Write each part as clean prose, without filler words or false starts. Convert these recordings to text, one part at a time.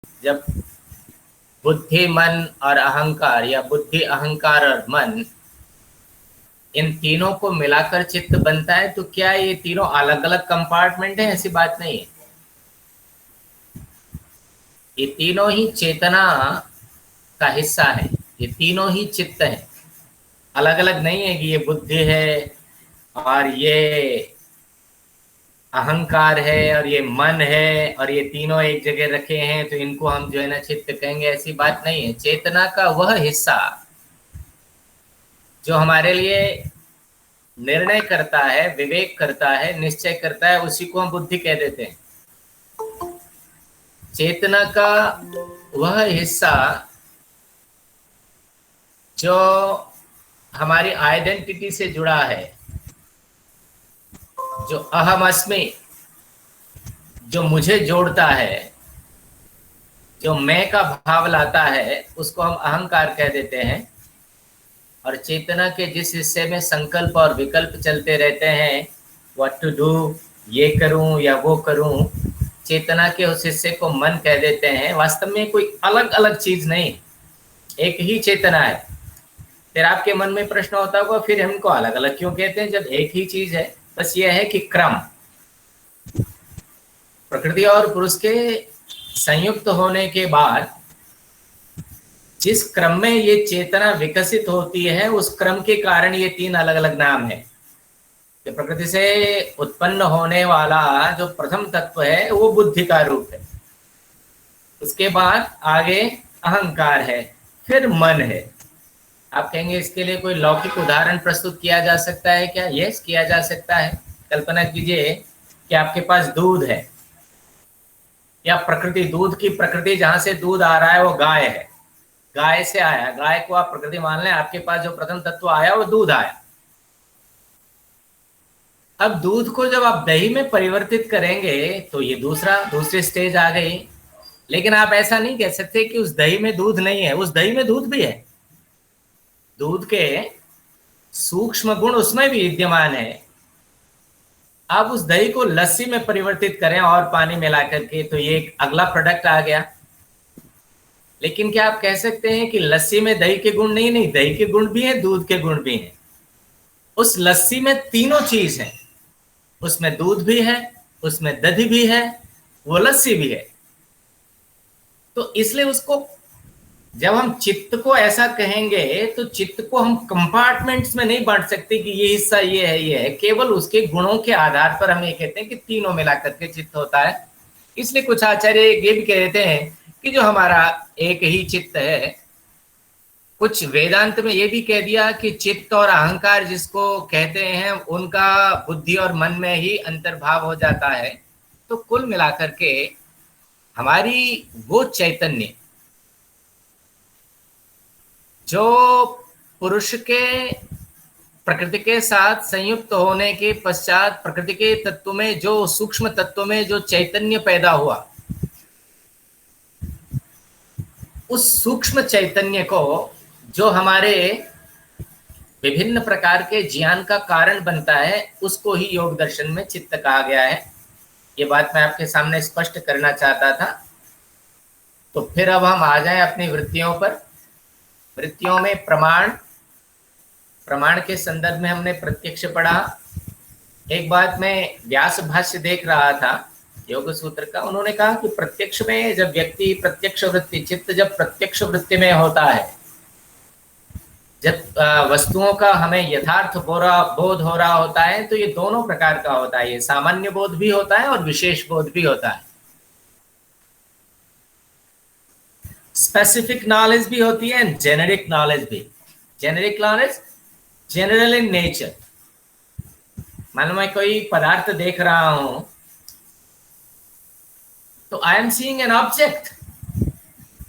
जब बुद्धि, मन और अहंकार, या बुद्धि, अहंकार और मन, इन तीनों को मिलाकर चित्त बनता है, तो क्या ये तीनों अलग अलग कंपार्टमेंट है? ऐसी बात नहीं है। ये तीनों ही चेतना का हिस्सा है। ये तीनों ही चित्त है। अलग अलग नहीं है कि ये बुद्धि है और ये अहंकार है और ये मन है और ये तीनों एक जगह रखे हैं तो इनको हम जो है ना चित्त कहेंगे। ऐसी बात नहीं है। चेतना का वह हिस्सा जो हमारे लिए निर्णय करता है, विवेक करता है, निश्चय करता है, उसी को हम बुद्धि कह देते हैं। चेतना का वह हिस्सा जो हमारी आइडेंटिटी से जुड़ा है, जो अहम अस्मि, जो मुझे जोड़ता है, जो मैं का भाव लाता है, उसको हम अहंकार कह देते हैं। और चेतना के जिस हिस्से में संकल्प और विकल्प चलते रहते हैं, व्हाट टू डू, ये करूं या वो करूं, चेतना के उस हिस्से को मन कह देते हैं। वास्तव में कोई अलग अलग चीज नहीं, एक ही चेतना है। फिर आपके मन में प्रश्न होता होगा, फिर हमको अलग अलग क्यों कहते हैं जब एक ही चीज है? बस यह है कि क्रम, प्रकृति और पुरुष के संयुक्त होने के बाद जिस क्रम में ये चेतना विकसित होती है, उस क्रम के कारण ये तीन अलग अलग नाम है। कि प्रकृति से उत्पन्न होने वाला जो प्रथम तत्व है वो बुद्धि का रूप है, उसके बाद आगे अहंकार है, फिर मन है। आप कहेंगे इसके लिए कोई लौकिक उदाहरण प्रस्तुत किया जा सकता है क्या? यस, किया जा सकता है। कल्पना कीजिए कि आपके पास दूध है, या प्रकृति, दूध की प्रकृति जहां से दूध आ रहा है वो गाय है, गाय से आया, गाय को आप प्रकृति मान लें। आपके पास जो प्रथम तत्व आया वो दूध आया। अब दूध को जब आप दही में परिवर्तित करेंगे तो ये दूसरी स्टेज आ गई। लेकिन आप ऐसा नहीं कह सकते कि उस दही में दूध नहीं है, उस दही में दूध भी है। दूध के सूक्ष्म गुण उसमें भी विद्यमान है। आप उस दही को लस्सी में परिवर्तित करें और पानी मिला करके, तो ये एक अगला प्रोडक्ट आ गया। लेकिन क्या आप कह सकते हैं कि लस्सी में दही के गुण नहीं? नहीं, दही के गुण भी हैं, दूध के गुण भी हैं। उस लस्सी में तीनों चीज है, उसमें दूध भी है, उसमें दही भी है, वो लस्सी भी है। तो इसलिए उसको, जब हम चित्त को ऐसा कहेंगे तो चित्त को हम कंपार्टमेंट्स में नहीं बांट सकते कि ये हिस्सा ये है, ये है। केवल उसके गुणों के आधार पर हम ये कहते हैं कि तीनों मिलाकर के चित्त होता है। इसलिए कुछ आचार्य ये भी कह देते हैं कि जो हमारा एक ही चित्त है। कुछ वेदांत में ये भी कह दिया कि चित्त और अहंकार जिसको कहते हैं, उनका बुद्धि और मन में ही अंतर्भाव हो जाता है। तो कुल मिलाकर के हमारी वो चैतन्य जो पुरुष के प्रकृति के साथ संयुक्त होने के पश्चात प्रकृति के तत्व में, जो सूक्ष्म तत्व में जो चैतन्य पैदा हुआ, उस सूक्ष्म चैतन्य को जो हमारे विभिन्न प्रकार के ज्ञान का कारण बनता है, उसको ही योग दर्शन में चित्त कहा गया है। ये बात मैं आपके सामने स्पष्ट करना चाहता था। तो फिर अब हम आ जाएं अपनी वृत्तियों पर। वृत्तियों में प्रमाण, प्रमाण के संदर्भ में हमने प्रत्यक्ष पढ़ा। एक बात, मैं व्यास भाष्य देख रहा था योग सूत्र का। उन्होंने कहा कि प्रत्यक्ष में जब व्यक्ति प्रत्यक्ष वृत्ति, चित्त जब प्रत्यक्ष वृत्ति में होता है, जब वस्तुओं का हमें यथार्थ बोध हो रहा होता है, तो ये दोनों प्रकार का होता है। ये सामान्य बोध भी होता है और विशेष बोध भी होता है। स्पेसिफिक नॉलेज भी होती है, जेनेरिक नॉलेज भी। Generic knowledge, general in nature. मान लो मैं कोई पदार्थ देख रहा हूं, तो I am seeing an object.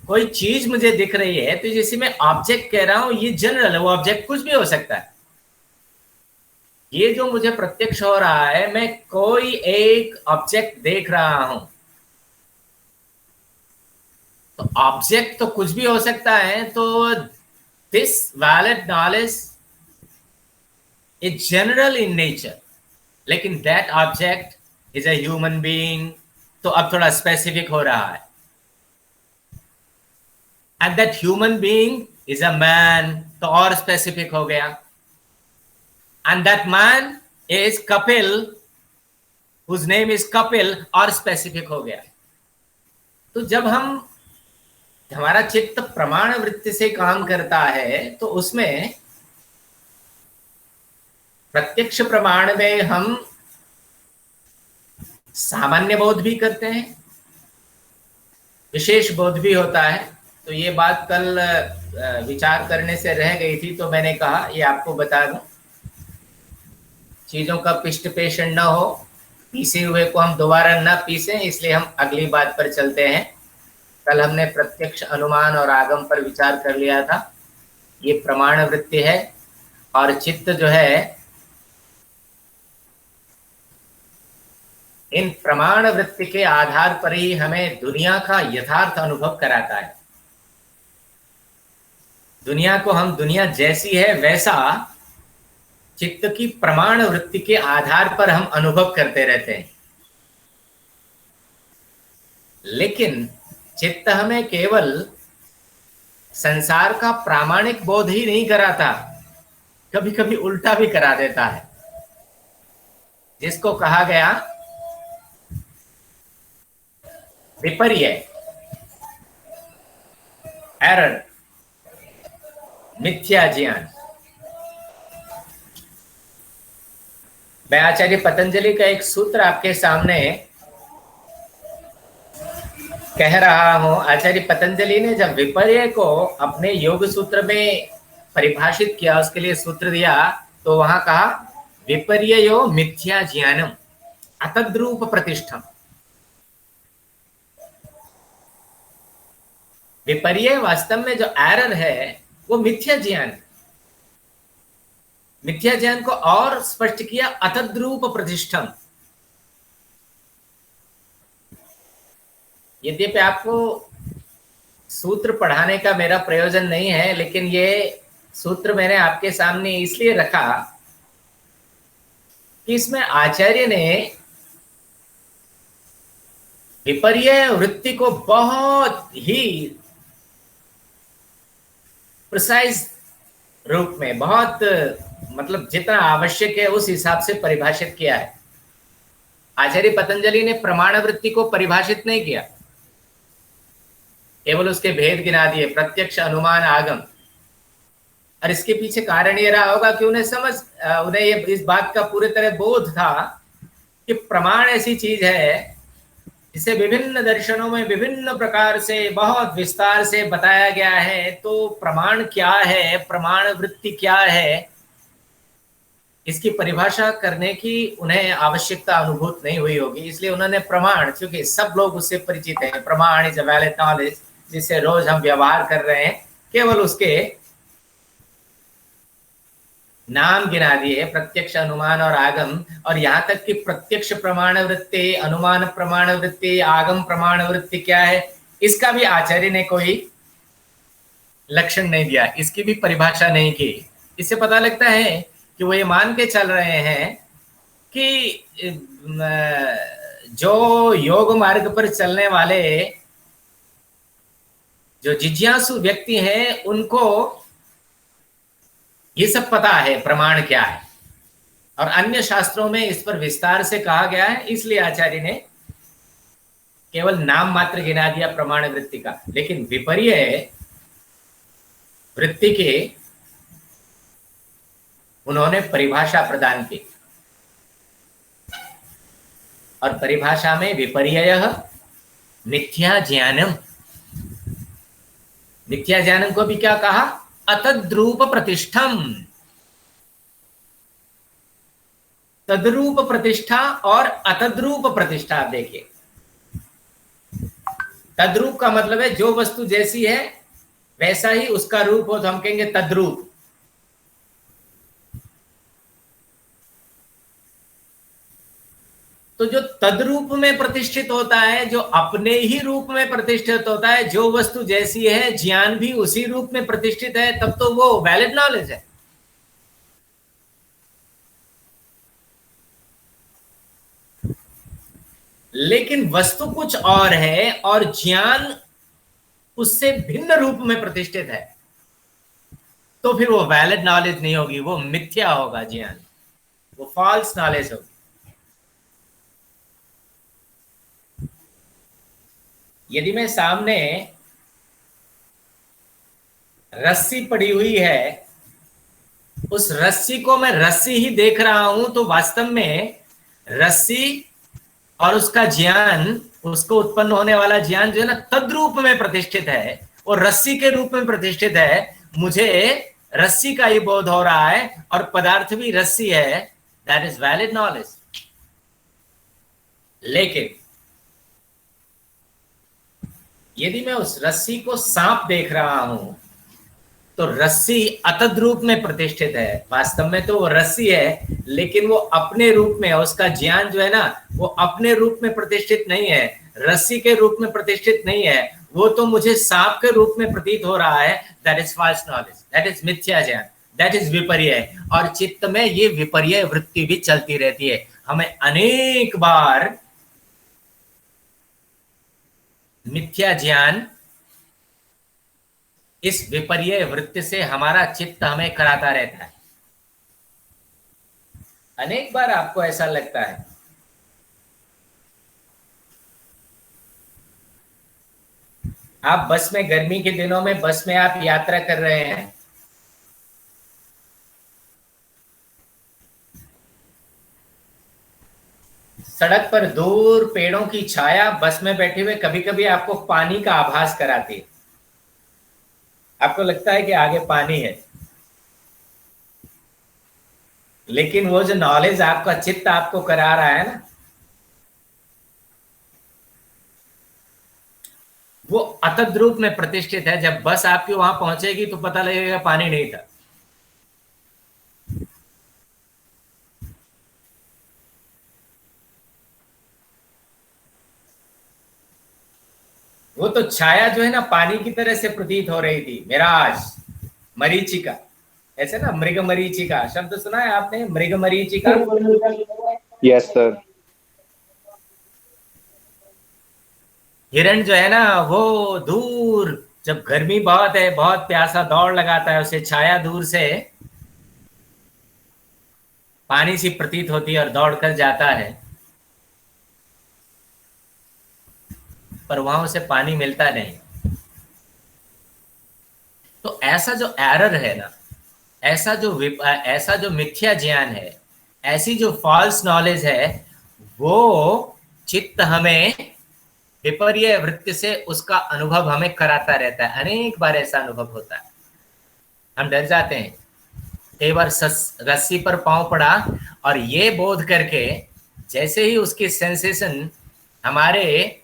कोई चीज मुझे दिख रही है, तो जैसे मैं ऑब्जेक्ट कह रहा हूं, ये जनरल है, वो ऑब्जेक्ट कुछ भी हो सकता है। ये जो मुझे प्रत्यक्ष हो रहा है, मैं कोई एक ऑब्जेक्ट देख रहा हूं, तो ऑब्जेक्ट तो कुछ भी हो सकता है। तो this valid knowledge is general in nature, लेकिन that object is a human being, तो अब थोड़ा स्पेसिफिक हो रहा है। And that human being is a man, तो और स्पेसिफिक हो गया। And that man is Kapil, whose name is Kapil, और स्पेसिफिक हो गया। तो जब हम हमारा चित्त प्रमाण वृत्ति से काम करता है तो उसमें प्रत्यक्ष प्रमाण में हम सामान्य बोध भी करते हैं, विशेष बोध भी होता है। तो ये बात कल विचार करने से रह गई थी, तो मैंने कहा ये आपको बता दूं, चीजों का पिष्ट पेषण न हो, पीसे हुए को हम दोबारा न पीसें, इसलिए हम अगली बात पर चलते हैं। कल हमने प्रत्यक्ष अनुमान और आगम पर विचार कर लिया था। ये प्रमाण वृत्ति है, और चित्त जो है इन प्रमाण वृत्ति के आधार पर ही हमें दुनिया का यथार्थ अनुभव कराता है। दुनिया को हम दुनिया जैसी है वैसा चित्त की प्रमाण वृत्ति के आधार पर हम अनुभव करते रहते हैं। लेकिन चित्त हमें केवल संसार का प्रामाणिक बोध ही नहीं कराता, कभी कभी उल्टा भी करा देता है, जिसको कहा गया विपर्य, एरर, मिथ्या ज्ञान। मैं आचार्य पतंजलि का एक सूत्र आपके सामने कह रहा हूं। आचार्य पतंजलि ने जब विपर्य को अपने योग सूत्र में परिभाषित किया, उसके लिए सूत्र दिया, तो वहां कहा विपर्ययो मिथ्या ज्ञानम अतद्रूप प्रतिष्ठम। विपर्य वास्तव में जो एरर है वो मिथ्या ज्ञान, मिथ्या ज्ञान को और स्पष्ट किया अतद्रूप प्रतिष्ठम। यद्यपि आपको सूत्र पढ़ाने का मेरा प्रयोजन नहीं है, लेकिन ये सूत्र मैंने आपके सामने इसलिए रखा कि इसमें आचार्य ने विपर्य वृत्ति को बहुत ही प्रिसाइज रूप में, बहुत मतलब जितना आवश्यक है उस हिसाब से परिभाषित किया है। आचार्य पतंजलि ने प्रमाण वृत्ति को परिभाषित नहीं किया, केवल उसके भेद गिना दिए, प्रत्यक्ष, अनुमान, आगम। और इसके पीछे कारण ये रहा होगा कि उन्हें ये इस बात का पूरी तरह बोध था कि प्रमाण ऐसी चीज है जिसे विभिन्न दर्शनों में विभिन्न प्रकार से बहुत विस्तार से बताया गया है। तो प्रमाण क्या है, प्रमाण वृत्ति क्या है, इसकी परिभाषा करने की उन्हें आवश्यकता अनुभूत नहीं हुई होगी, इसलिए उन्होंने प्रमाण, क्योंकि सब लोग उससे परिचित हैं, प्रमाण इज अ वैलिड नॉलेज, जिससे रोज हम व्यवहार कर रहे हैं, केवल उसके नाम गिना दिए, प्रत्यक्ष, अनुमान और आगम। और यहां तक कि प्रत्यक्ष प्रमाण वृत्ति, अनुमान प्रमाण वृत्ति, आगम प्रमाण वृत्ति क्या है, इसका भी आचार्य ने कोई लक्षण नहीं दिया, इसकी भी परिभाषा नहीं की। इससे पता लगता है कि वो ये मान के चल रहे हैं कि जो योग मार्ग पर चलने वाले जो जिज्ञासु व्यक्ति हैं उनको ये सब पता है प्रमाण क्या है, और अन्य शास्त्रों में इस पर विस्तार से कहा गया है, इसलिए आचार्य ने केवल नाम मात्र गिना दिया प्रमाण वृत्ति का। लेकिन विपर्य वृत्ति के उन्होंने परिभाषा प्रदान की, और परिभाषा में विपर्ययः मिथ्या ज्ञानम, मिथ्या ज्ञानम को भी क्या कहा, अतद्रूप प्रतिष्ठम। तद्रूप प्रतिष्ठा और अतद्रूप प्रतिष्ठा, आप देखिए, तद्रूप का मतलब है जो वस्तु जैसी है वैसा ही उसका रूप हो, तो हम कहेंगे तद्रूप। तो जो तद्रूप में प्रतिष्ठित होता है, जो अपने ही रूप में प्रतिष्ठित होता है, जो वस्तु जैसी है ज्ञान भी उसी रूप में प्रतिष्ठित है, तब तो वो वैलिड नॉलेज है। लेकिन वस्तु कुछ और है और ज्ञान उससे भिन्न रूप में प्रतिष्ठित है, तो फिर वो वैलिड नॉलेज नहीं होगी, वो मिथ्या होगा ज्ञान, वो फॉल्स नॉलेज होगी। यदि मैं सामने रस्सी पड़ी हुई है, उस रस्सी को मैं रस्सी ही देख रहा हूं, तो वास्तव में रस्सी और उसका ज्ञान, उसको उत्पन्न होने वाला ज्ञान जो है ना, तद्रूप में प्रतिष्ठित है और रस्सी के रूप में प्रतिष्ठित है। मुझे रस्सी का ही बोध हो रहा है और पदार्थ भी रस्सी है, दैट इज वैलिड नॉलेज। लेकिन यदि मैं उस रस्सी को सांप देख रहा हूं, तो रस्सी अतद रूप में प्रतिष्ठित है। वास्तव में तो वो रस्सी है, लेकिन वो अपने रूप में, उसका ज्ञान जो है ना, वो अपने रूप में प्रतिष्ठित नहीं है, रस्सी के रूप में प्रतिष्ठित नहीं है, वो तो मुझे सांप के रूप में प्रतीत हो रहा है। That is false knowledge, that is मिथ्या ज्ञान, दैट इज विपर्य। और चित्त में ये विपर्य वृत्ति भी चलती रहती है। हमें अनेक बार मिथ्या ज्ञान, इस विपर्य वृत्ति से हमारा चित्त हमें कराता रहता है। अनेक बार आपको ऐसा लगता है, आप बस में, गर्मी के दिनों में बस में आप यात्रा कर रहे हैं, सड़क पर दूर पेड़ों की छाया बस में बैठे हुए कभी कभी आपको पानी का आभास कराती है, आपको लगता है कि आगे पानी है, लेकिन वो जो नॉलेज आपका चित्त आपको करा रहा है ना, वो अतद रूप में प्रतिष्ठित है। जब बस आपकी वहां पहुंचेगी तो पता लगेगा पानी नहीं था। वो तो छाया जो है ना, पानी की तरह से प्रतीत हो रही थी, मिराज, मरीचिका, ऐसे ना, मृग मरीचिका शब्द सुना है आपने, मृग मरीचिका। Yes sir. हिरण जो है ना, वो दूर, जब गर्मी बहुत है, बहुत प्यासा, दौड़ लगाता है, उसे छाया दूर से पानी सी प्रतीत होती है और दौड़ कर जाता है, पर वहां उसे पानी मिलता नहीं। तो ऐसा जो एरर है ना, ऐसा जो मिथ्या ज्ञान है, ऐसी जो फॉल्स नॉलेज है, वो चित्त हमें विपर्य वृत्ति से उसका अनुभव हमें कराता रहता है। अनेक बार ऐसा अनुभव होता है, हम डर जाते हैं। कई बार रस्सी पर पांव पड़ा और ये बोध करके, जैसे ही उसकी सेंसेशन हमारे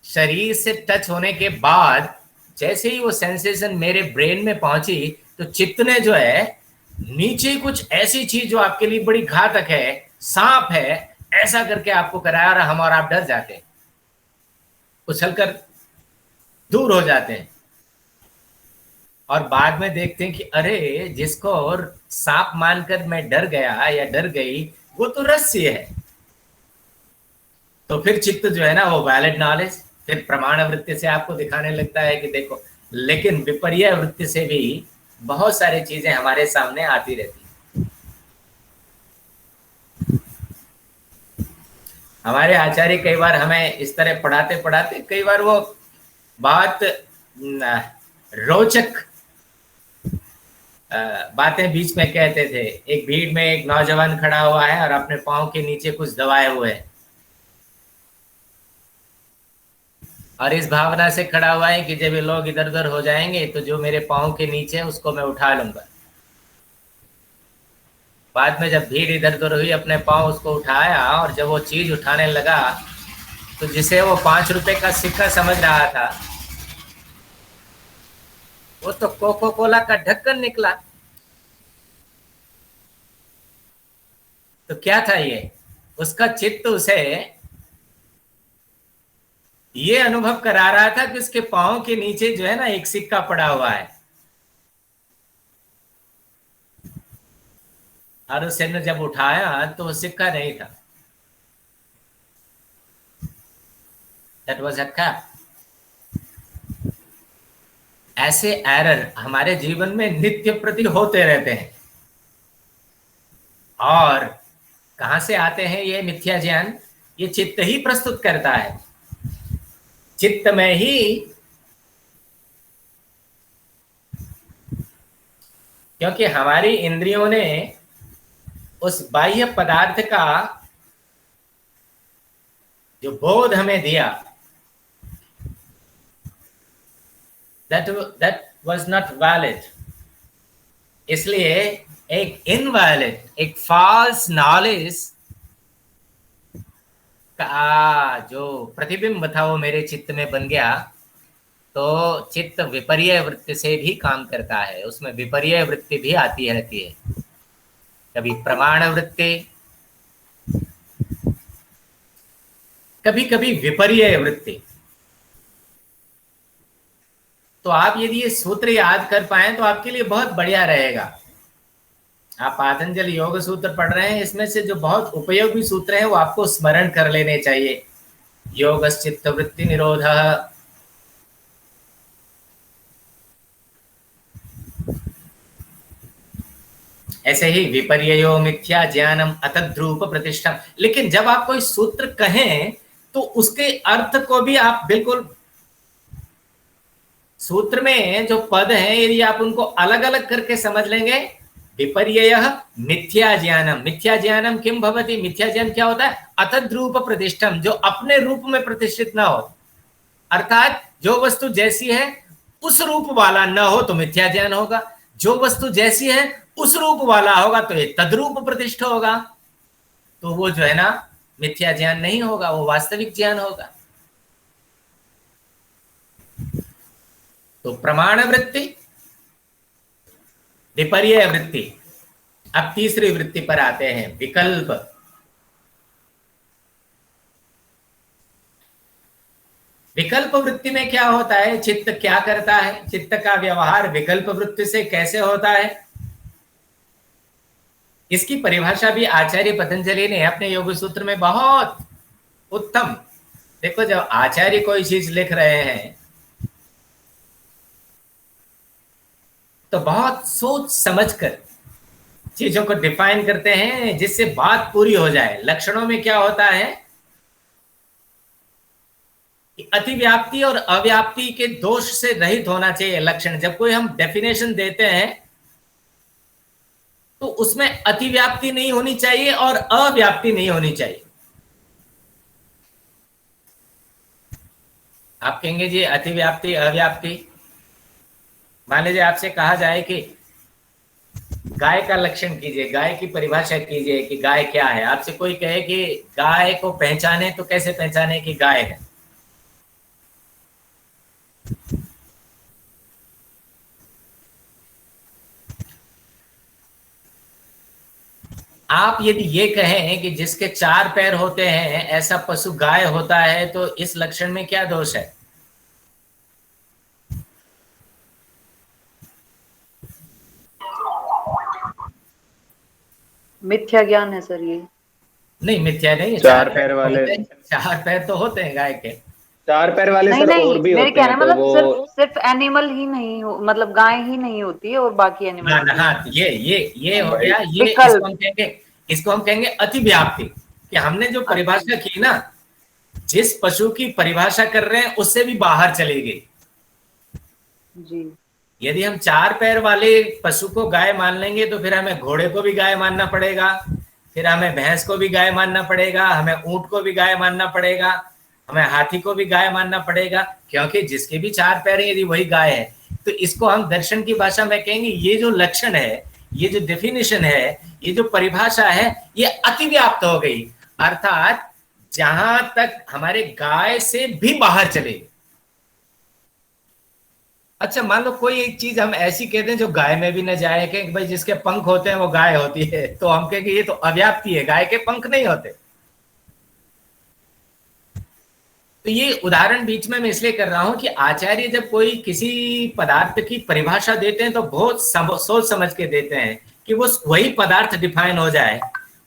शरीर से टच होने के बाद, जैसे ही वो सेंसेशन मेरे ब्रेन में पहुंची, तो चित्त ने जो है नीचे कुछ ऐसी चीज जो आपके लिए बड़ी घातक है, सांप है, ऐसा करके आपको कराया, और हम और आप डर जाते हैं, उछलकर दूर हो जाते हैं, और बाद में देखते हैं कि अरे, जिसको सांप मानकर मैं डर गया या डर गई, वो तो रस्सी है। तो फिर चित्त जो है ना, वो वैलिड नॉलेज, फिर प्रमाण वृत्ति से आपको दिखाने लगता है कि देखो। लेकिन विपर्य वृत्ति से भी बहुत सारी चीजें हमारे सामने आती रहती हैं। हमारे आचार्य कई बार हमें इस तरह पढ़ाते पढ़ाते, कई बार वो बहुत रोचक बातें बीच में कहते थे। एक भीड़ में एक नौजवान खड़ा हुआ है और अपने पाँव के नीचे कुछ दबाए हुए है, और इस भावना से खड़ा हुआ है कि जब ये लोग इधर उधर हो जाएंगे तो जो मेरे पाँव के नीचे है उसको मैं उठा लूंगा। बाद में जब भीड़ इधर उधर हुई, अपने पाँव उसको उठाया, और जब वो चीज उठाने लगा, तो जिसे वो 5 रुपए का सिक्का समझ रहा था, वो तो कोको कोला का ढक्कन निकला। तो क्या था ये? उसका चित्त उसे ये अनुभव करा रहा था कि उसके पाँव के नीचे जो है ना, एक सिक्का पड़ा हुआ है, और उसने जब उठाया तो वो सिक्का नहीं था, दैट वाज अ कैप। ऐसे एरर हमारे जीवन में नित्य प्रति होते रहते हैं। और कहां से आते हैं ये मिथ्या ज्ञान? ये चित्त ही प्रस्तुत करता है। चित्त में ही, क्योंकि हमारी इंद्रियों ने उस बाह्य पदार्थ का जो बोध हमें दिया, that was not valid, इसलिए एक इनवैलिड, एक फॉल्स नॉलेज का जो प्रतिबिंब था वो मेरे चित्त में बन गया। तो चित्त विपर्य वृत्ति से भी काम करता है, उसमें विपर्य वृत्ति भी आती रहती है, कभी प्रमाण वृत्ति, कभी कभी विपर्य वृत्ति। तो आप यदि ये सूत्र याद कर पाए तो आपके लिए बहुत बढ़िया रहेगा। आप पातंजल योग सूत्र पढ़ रहे हैं, इसमें से जो बहुत उपयोगी सूत्र हैं वो आपको स्मरण कर लेने चाहिए। योगश्चित्त वृत्ति निरोध, ऐसे ही विपर्ययो मिथ्या ज्ञानम अतद्रूप प्रतिष्ठा। लेकिन जब आप कोई सूत्र कहें तो उसके अर्थ को भी आप बिल्कुल, सूत्र में जो पद हैं यदि आप उनको अलग अलग करके समझ लेंगे, विपर्ययः मिथ्या ज्ञानम, मिथ्या ज्ञानम किम भवति, मिथ्या ज्ञान क्या होता है? अतद्रूप प्रतिष्ठम, जो अपने रूप में प्रतिष्ठित ना हो, अर्थात जो वस्तु जैसी है उस रूप वाला न हो तो मिथ्या ज्ञान होगा, जो वस्तु जैसी है उस रूप वाला होगा तो ये तद्रूप प्रतिष्ठा होगा। तो वो जो है ना मिथ्या ज्ञान नहीं होगा, वो वास्तविक ज्ञान होगा। तो प्रमाण वृत्ति, विपर्य वृत्ति। अब तीसरी वृत्ति पर आते हैं, विकल्प। विकल्प वृत्ति में क्या होता है? चित्त क्या करता है? चित्त का व्यवहार विकल्प वृत्ति से कैसे होता है? इसकी परिभाषा भी आचार्य पतंजलि ने अपने योग सूत्र में बहुत उत्तम, देखो जब आचार्य कोई चीज लिख रहे हैं तो बहुत सोच समझकर चीजों को डिफाइन करते हैं जिससे बात पूरी हो जाए। लक्षणों में क्या होता है कि अतिव्याप्ति और अव्याप्ति के दोष से रहित होना चाहिए लक्षण। जब कोई हम डेफिनेशन देते हैं तो उसमें अतिव्याप्ति नहीं होनी चाहिए और अव्याप्ति नहीं होनी चाहिए। आप कहेंगे जी अतिव्याप्ति अव्याप्ति, मान लीजिए आपसे कहा जाए कि गाय का लक्षण कीजिए, गाय की परिभाषा कीजिए कि गाय क्या है। आपसे कोई कहे कि गाय को पहचाने तो कैसे पहचाने कि गाय है? आप यदि ये कहें कि जिसके 4 पैर होते हैं ऐसा पशु गाय होता है तो इस लक्षण में क्या दोष है? मिथ्या ज्ञान है सर ये। नहीं मिथ्या नहीं, 4 पैर वाले, 4 पैर तो होते हैं गाय के। 4 पैर वाले नहीं सर नहीं, और भी मेरे होते हैं, कहना तो मतलब वो सिर्फ एनिमल ही नहीं हो, मतलब गाय ही नहीं होती है और बाकी एनिमल। हाँ, ये हो गया। ये विकल्प। इसको हम कहेंगे अतिव्याप्ति। कि हमने जो परिभाषा की ना, जिस पशु की परिभाषा कर रहे हैं उससे भी बाहर चली गई जी। यदि हम 4 पैर वाले पशु को गाय मान लेंगे तो फिर हमें घोड़े को भी गाय मानना पड़ेगा, फिर हमें भैंस को भी गाय मानना पड़ेगा, हमें ऊंट को भी गाय मानना पड़ेगा, हमें हाथी को भी गाय मानना पड़ेगा, क्योंकि जिसके भी 4 पैर हैं यदि वही गाय है। तो इसको हम दर्शन की भाषा में कहेंगे ये जो लक्षण है, ये जो डेफिनेशन है, ये जो परिभाषा है, ये अतिव्याप्त हो गई, अर्थात जहां तक हमारे गाय से भी बाहर चले। अच्छा मान लो कोई एक चीज हम ऐसी कहते हैं जो गाय में भी न जाए, कि भाई जिसके पंख होते हैं वो गाय होती है, तो हम कहेंगे ये तो अव्याप्ति है, गाय के पंख नहीं होते। तो ये उदाहरण बीच में मैं इसलिए कर रहा हूं कि आचार्य जब कोई किसी पदार्थ की परिभाषा देते हैं तो बहुत सोच समझ के देते हैं कि वो वही पदार्थ डिफाइन हो जाए,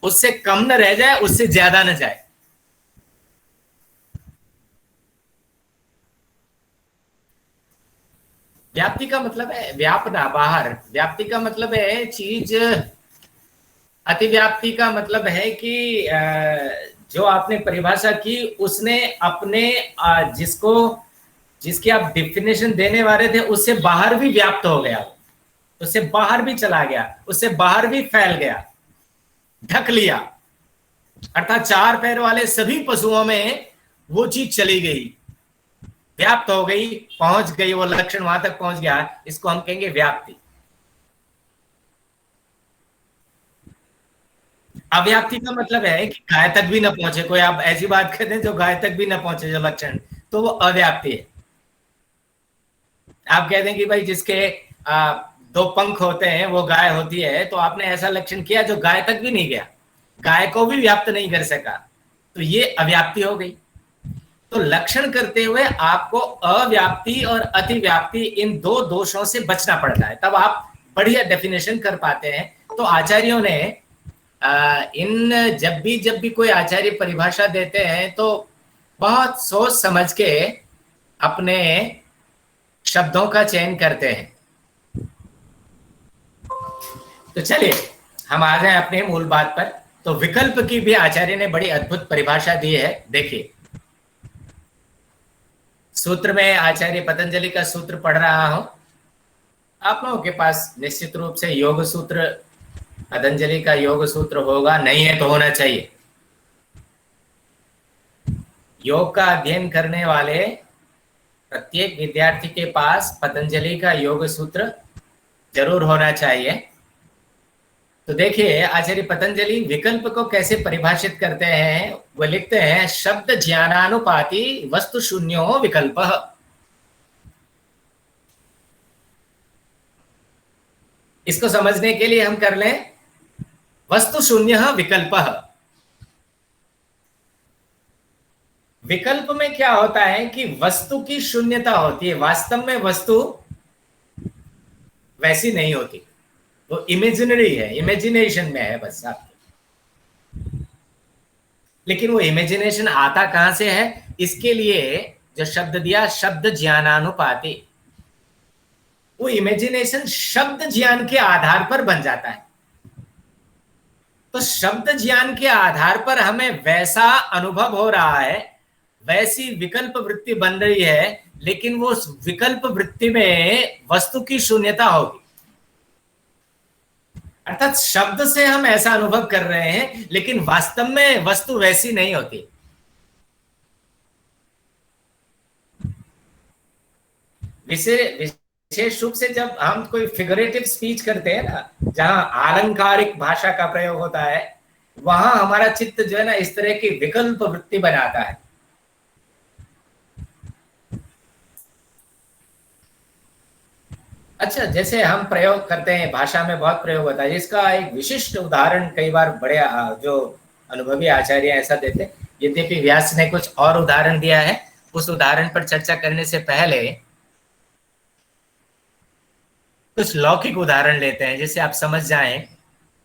उससे कम न रह जाए, उससे ज्यादा न जाए। व्याप्ति का मतलब है व्यापना, बाहर। व्याप्ति का मतलब है चीज, अतिव्याप्ति का मतलब है कि जो आपने परिभाषा की उसने अपने जिसकी आप डिफिनेशन देने वाले थे उससे बाहर भी व्याप्त हो गया, उससे बाहर भी चला गया, उससे बाहर भी फैल गया, ढक लिया। अर्थात चार पैर वाले सभी पशुओं में वो चीज चली गई, व्याप्त हो गई, पहुंच गई, वो लक्षण वहां तक पहुंच गया। इसको हम कहेंगे व्याप्ति। अव्याप्ति का मतलब है कि गाय तक भी न पहुंचे। कोई आप ऐसी बात कहते हैं जो गाय तक भी न पहुंचे, जो लक्षण, तो वो अव्याप्ति है। आप कहते हैं कि भाई जिसके दो पंख होते हैं वो गाय होती है, तो आपने ऐसा लक्षण किया जो गाय तक भी नहीं गया, गाय को भी व्याप्त नहीं कर सका, तो ये अव्याप्ति हो गई। तो लक्षण करते हुए आपको अव्याप्ति और अतिव्याप्ति इन दो दोषों से बचना पड़ता है, तब आप बढ़िया डेफिनेशन कर पाते हैं। तो आचार्यों ने जब भी कोई आचार्य परिभाषा देते हैं तो बहुत सोच समझ के अपने शब्दों का चयन करते हैं। तो चलिए हम आ जाए अपने मूल बात पर। तो विकल्प की भी आचार्य ने बड़ी अद्भुत परिभाषा दी है। देखिए, सूत्र में आचार्य पतंजलि का सूत्र पढ़ रहा हूं। आप लोगों के पास निश्चित रूप से योग सूत्र, पतंजलि का योग सूत्र होगा, नहीं है तो होना चाहिए। योग का अध्ययन करने वाले प्रत्येक विद्यार्थी के पास पतंजलि का योग सूत्र जरूर होना चाहिए। तो देखिए आचार्य पतंजलि विकल्प को कैसे परिभाषित करते हैं। वो लिखते हैं, शब्द ज्ञानानुपाति वस्तु शून्यो विकल्प। इसको समझने के लिए हम कर लें, वस्तु शून्य विकल्प। विकल्प में क्या होता है कि वस्तु की शून्यता होती है, वास्तव में वस्तु वैसी नहीं होती, वो इमेजिनरी है, इमेजिनेशन में है बस आपके। लेकिन वो इमेजिनेशन आता कहां से है, इसके लिए जो शब्द दिया, शब्द ज्ञानानुपाति, वो इमेजिनेशन शब्द ज्ञान के आधार पर बन जाता है। तो शब्द ज्ञान के आधार पर हमें वैसा अनुभव हो रहा है, वैसी विकल्प वृत्ति बन रही है, लेकिन वो विकल्प वृत्ति में वस्तु की शून्यता होगी। अर्थात शब्द से हम ऐसा अनुभव कर रहे हैं, लेकिन वास्तव में वस्तु वैसी नहीं होती। विशेष रूप से जब हम कोई फिगरेटिव स्पीच करते हैं ना, जहां आलंकारिक भाषा का प्रयोग होता है, वहां हमारा चित्त जो है ना इस तरह की विकल्प वृत्ति बनाता है। अच्छा, जैसे हम प्रयोग करते हैं, भाषा में बहुत प्रयोग होता है, इसका एक विशिष्ट उदाहरण कई बार बड़े जो अनुभवी आचार्य ऐसा देते। यद्यपि व्यास ने कुछ और उदाहरण दिया है, उस उदाहरण पर चर्चा करने से पहले कुछ लौकिक उदाहरण लेते हैं, जिससे आप समझ जाएं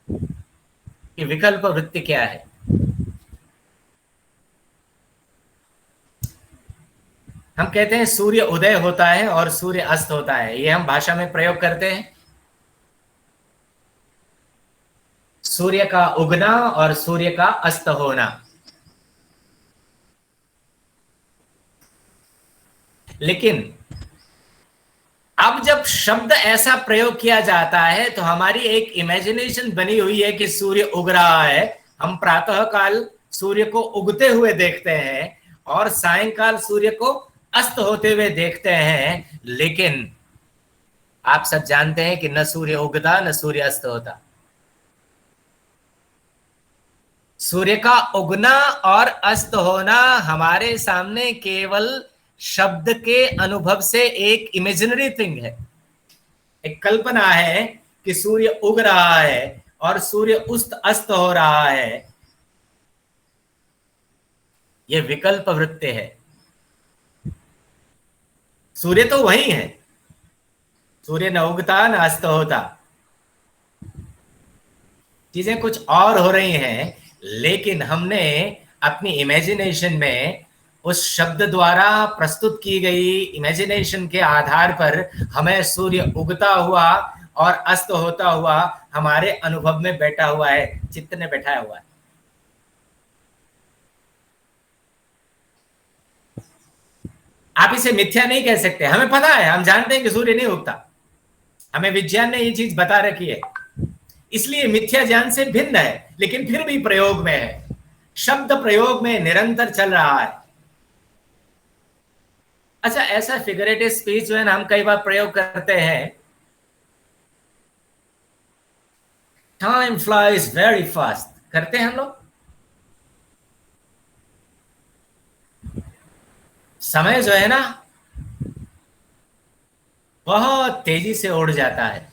कि विकल्प वृत्ति क्या है। हम कहते हैं सूर्य उदय होता है और सूर्य अस्त होता है, ये हम भाषा में प्रयोग करते हैं। सूर्य का उगना और सूर्य का अस्त होना। लेकिन अब जब शब्द ऐसा प्रयोग किया जाता है तो हमारी एक इमेजिनेशन बनी हुई है कि सूर्य उग रहा है। हम प्रातः काल सूर्य को उगते हुए देखते हैं और सायंकाल सूर्य को अस्त होते हुए देखते हैं, लेकिन आप सब जानते हैं कि न सूर्य उगता न सूर्य अस्त होता। सूर्य का उगना और अस्त होना हमारे सामने केवल शब्द के अनुभव से एक इमेजिनरी थिंग है, एक कल्पना है कि सूर्य उग रहा है और सूर्य अस्त हो रहा है। यह विकल्प वृत्ति है। सूर्य तो वही है, सूर्य न उगता न अस्त होता, चीजें कुछ और हो रही हैं, लेकिन हमने अपनी इमेजिनेशन में उस शब्द द्वारा प्रस्तुत की गई इमेजिनेशन के आधार पर हमें सूर्य उगता हुआ और अस्त होता हुआ हमारे अनुभव में बैठा हुआ है, चित्त ने बैठाया हुआ है। आप इसे मिथ्या नहीं कह सकते। हमें पता है, हम जानते हैं कि सूर्य नहीं उगता, हमें विज्ञान ने ये चीज बता रखी है, इसलिए मिथ्या ज्ञान से भिन्न है, लेकिन फिर भी प्रयोग में है, शब्द प्रयोग में निरंतर चल रहा है। अच्छा, ऐसा फिगरेटिव स्पीच जो है ना, हम कई बार प्रयोग करते हैं, टाइम फ्लाइज वेरी फास्ट, करते हैं हम लोग। समय जो है ना बहुत तेजी से उड़ जाता है।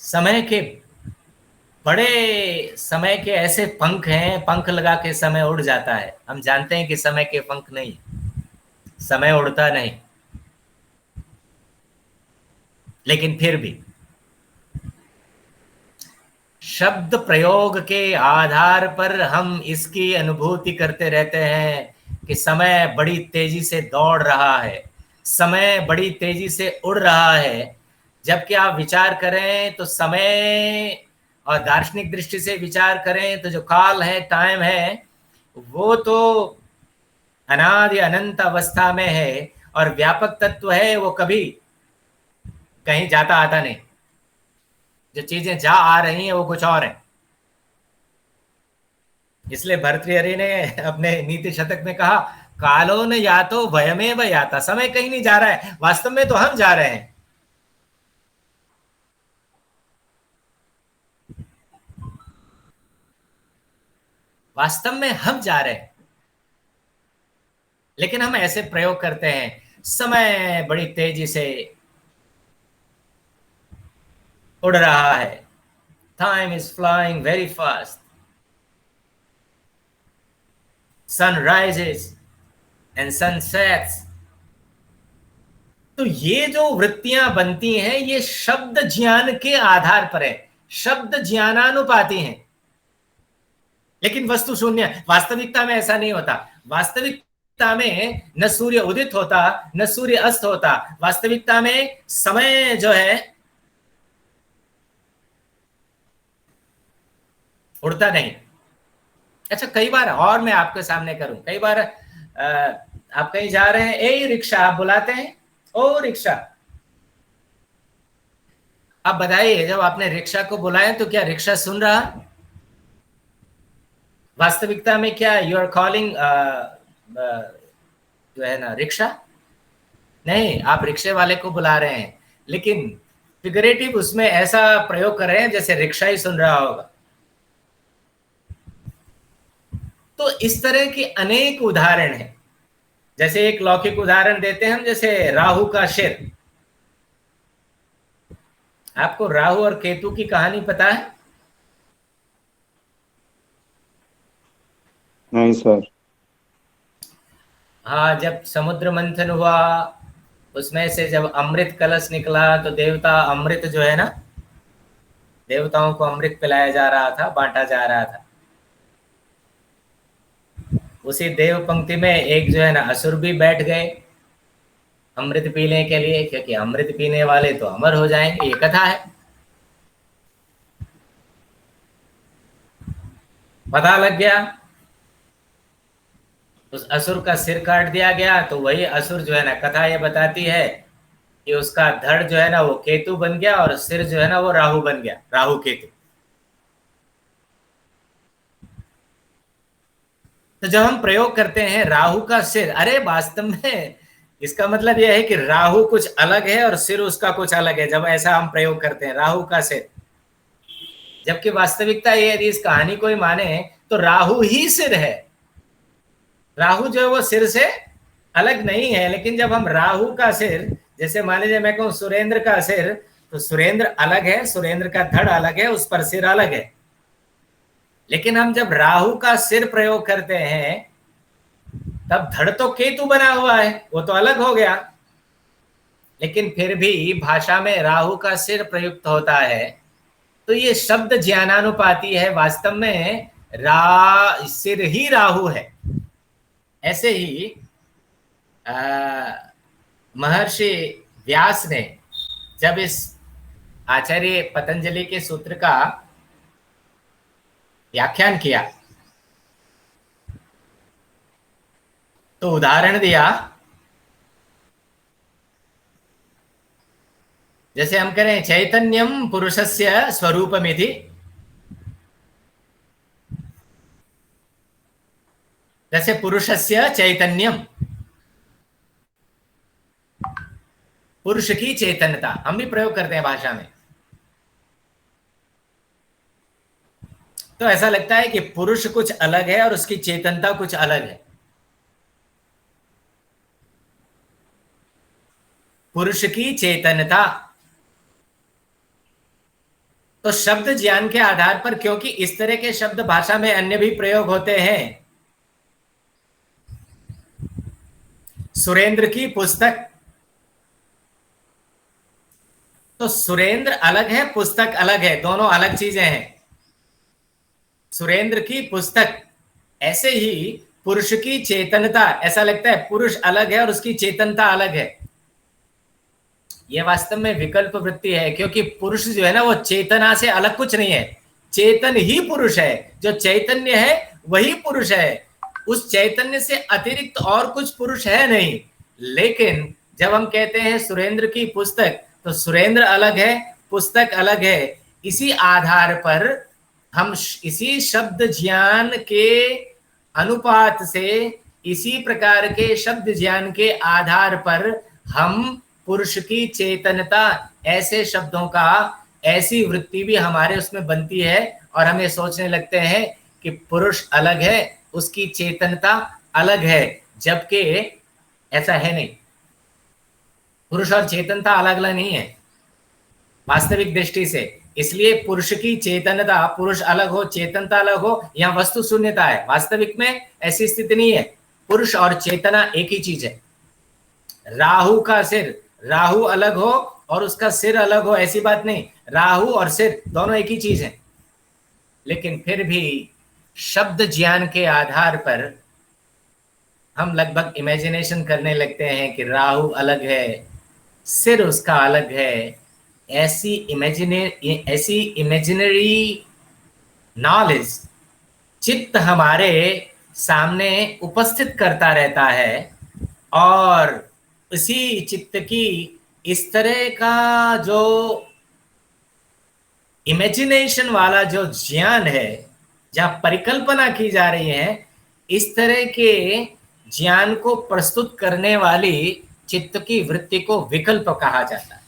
समय के बड़े, समय के ऐसे पंख हैं, पंख लगा के समय उड़ जाता है। हम जानते हैं कि समय के पंख नहीं, समय उड़ता नहीं, लेकिन फिर भी शब्द प्रयोग के आधार पर हम इसकी अनुभूति करते रहते हैं कि समय बड़ी तेजी से दौड़ रहा है, समय बड़ी तेजी से उड़ रहा है। जबकि आप विचार करें तो समय, और दार्शनिक दृष्टि से विचार करें तो जो काल है, टाइम है, वो तो अनादि अनंत अवस्था में है और व्यापक तत्व है, वो कभी कहीं जाता आता नहीं। जो चीजें जा आ रही हैं वो कुछ और है। इसलिए भर्तृहरि ने अपने नीति शतक में कहा, कालो न यातो वयमेव याता, समय कहीं नहीं जा रहा है, वास्तव में तो हम जा रहे हैं। वास्तव में हम जा रहे हैं, लेकिन हम ऐसे प्रयोग करते हैं, समय बड़ी तेजी से उड़ रहा है, time is flying very fast, sun rises and sun sets. तो ये जो वृत्तियां बनती हैं, ये शब्द ज्ञान के आधार पर है, शब्द ज्ञानानुपाती हैं, लेकिन वस्तु शून्य। वास्तविकता में ऐसा नहीं होता। वास्तविकता में न सूर्य उदित होता न सूर्य अस्त होता। वास्तविकता में समय जो है उड़ता नहीं। अच्छा, कई बार और मैं आपके सामने करूं, कई बार आप कहीं जा रहे हैं, ए रिक्शा, आप बुलाते हैं, ओ रिक्शा। आप बताइए, जब आपने रिक्शा को बुलाया तो क्या रिक्शा सुन रहा? वास्तविकता में क्या यू आर कॉलिंग जो है ना रिक्शा? नहीं, आप रिक्शे वाले को बुला रहे हैं, लेकिन फिगरेटिव उसमें ऐसा प्रयोग कर रहे हैं जैसे रिक्शा ही सुन रहा होगा। तो इस तरह के अनेक उदाहरण हैं। जैसे एक लौकिक उदाहरण देते हैं हम, जैसे राहु का सिर। आपको राहु और केतु की कहानी पता है? नहीं सर। हाँ, जब समुद्र मंथन हुआ, उसमें से जब अमृत कलश निकला तो देवता अमृत जो है ना, देवताओं को अमृत पिलाया जा रहा था, बांटा जा रहा था। उसी देव पंक्ति में एक जो है ना असुर भी बैठ गए अमृत पीने के लिए, क्योंकि अमृत पीने वाले तो अमर हो जाएंगे, ये कथा है। पता लग गया, उस असुर का सिर काट दिया गया। तो वही असुर जो है ना, कथा ये बताती है कि उसका धड़ जो है ना वो केतु बन गया और सिर जो है ना वो राहु बन गया, राहु केतु। तो जब हम प्रयोग करते हैं राहु का सिर, अरे वास्तव में इसका मतलब यह है कि राहु कुछ अलग है और सिर उसका कुछ अलग है, जब ऐसा हम प्रयोग करते हैं राहु का सिर। जबकि वास्तविकता ये, यदि इस कहानी को ही माने तो राहु ही सिर है। राहु जो है वो सिर से अलग नहीं है। लेकिन जब हम राहु का सिर, जैसे मान लीजिए मैं कहूं सुरेंद्र का सिर, तो सुरेंद्र अलग है, सुरेंद्र का धड़ अलग है, उस पर सिर अलग है। लेकिन हम जब राहु का सिर प्रयोग करते हैं तब धड़ तो केतु बना हुआ है, वो तो अलग हो गया। लेकिन फिर भी भाषा में राहु का सिर प्रयुक्त होता है, तो ये शब्द ज्ञानानुपाती है, वास्तव में सिर ही राहु है। ऐसे ही महर्षि व्यास ने जब इस आचार्य पतंजलि के सूत्र का व्याख्यान किया तो उदाहरण दिया, जैसे हम करें चैतन्यम पुरुषस्य स्वरूपमिति, जैसे पुरुषस्य चैतन्यम, पुरुष की चेतनता, हम भी प्रयोग करते हैं भाषा में। तो ऐसा लगता है कि पुरुष कुछ अलग है और उसकी चेतनता कुछ अलग है। पुरुष की चेतनता, तो शब्द ज्ञान के आधार पर, क्योंकि इस तरह के शब्द भाषा में अन्य भी प्रयोग होते हैं। सुरेंद्र की पुस्तक, तो सुरेंद्र अलग है, पुस्तक अलग है, दोनों अलग चीजें हैं। सुरेंद्र की पुस्तक, ऐसे ही पुरुष की चेतनता, ऐसा लगता है पुरुष अलग है और उसकी चेतनता अलग है। यह वास्तव में विकल्प वृत्ति है, क्योंकि पुरुष जो है ना वो चेतना से अलग कुछ नहीं है, चेतन ही पुरुष है। जो चैतन्य है वही पुरुष है, उस चैतन्य से अतिरिक्त और कुछ पुरुष है नहीं। लेकिन जब हम कहते हैं सुरेंद्र की पुस्तक, तो सुरेंद्र अलग है, पुस्तक अलग है। इसी आधार पर हम इसी शब्द ज्ञान के अनुपात से, इसी प्रकार के शब्द ज्ञान के आधार पर हम पुरुष की चेतनता, ऐसे शब्दों का, ऐसी वृत्ति भी हमारे उसमें बनती है और हम ये सोचने लगते हैं कि पुरुष अलग है, उसकी चेतनता अलग है, जबकि ऐसा है नहीं। पुरुष और चेतनता अलग अलग नहीं है वास्तविक दृष्टि से। इसलिए पुरुष की चेतनता, पुरुष अलग हो, चेतनता अलग हो, यहाँ वस्तु शून्यता है। वास्तविक में ऐसी स्थिति नहीं है, पुरुष और चेतना एक ही चीज है। राहु का सिर, राहु अलग हो और उसका सिर अलग हो, ऐसी बात नहीं। राहु और सिर दोनों एक ही चीज है। लेकिन फिर भी शब्द ज्ञान के आधार पर हम लगभग इमेजिनेशन करने लगते हैं कि राहु अलग है, सिर उसका अलग है। ऐसी इमेजिनरी नॉलेज चित्त हमारे सामने उपस्थित करता रहता है, और इसी चित्त की इस तरह का जो इमेजिनेशन वाला जो ज्ञान है, जहाँ परिकल्पना की जा रही है, इस तरह के ज्ञान को प्रस्तुत करने वाली चित्त की वृत्ति को विकल्प कहा जाता है।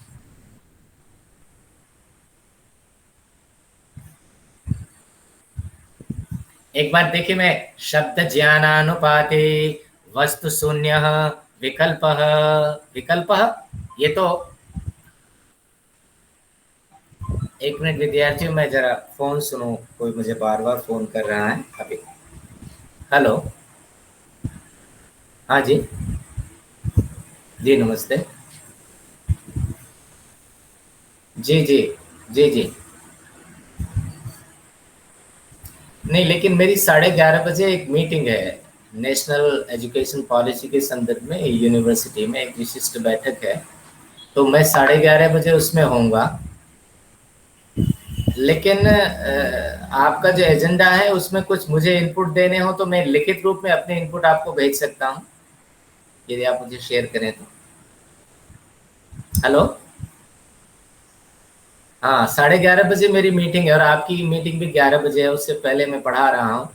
एक बार देखिए, मैं शब्द ज्ञानानुपाते वस्तु शून्य विकल्प, विकल्प, ये तो एक मिनट विद्यार्थियों, मैं जरा फोन सुनूं, कोई मुझे बार बार फोन कर रहा है अभी। हेलो, हाँ जी, जी नमस्ते, जी जी जी जी। नहीं, लेकिन मेरी 11:30 बजे एक मीटिंग है, नेशनल एजुकेशन पॉलिसी के संदर्भ में यूनिवर्सिटी में एक विशिष्ट बैठक है, तो मैं 11:30 बजे उसमें होऊंगा। लेकिन आपका जो एजेंडा है उसमें कुछ मुझे इनपुट देने हो तो मैं लिखित रूप में अपने इनपुट आपको भेज सकता हूँ, यदि आप मुझे शेयर करें तो। हेलो, हाँ, 11:30 बजे मेरी मीटिंग है और आपकी मीटिंग भी 11 बजे है, उससे पहले मैं पढ़ा रहा हूँ।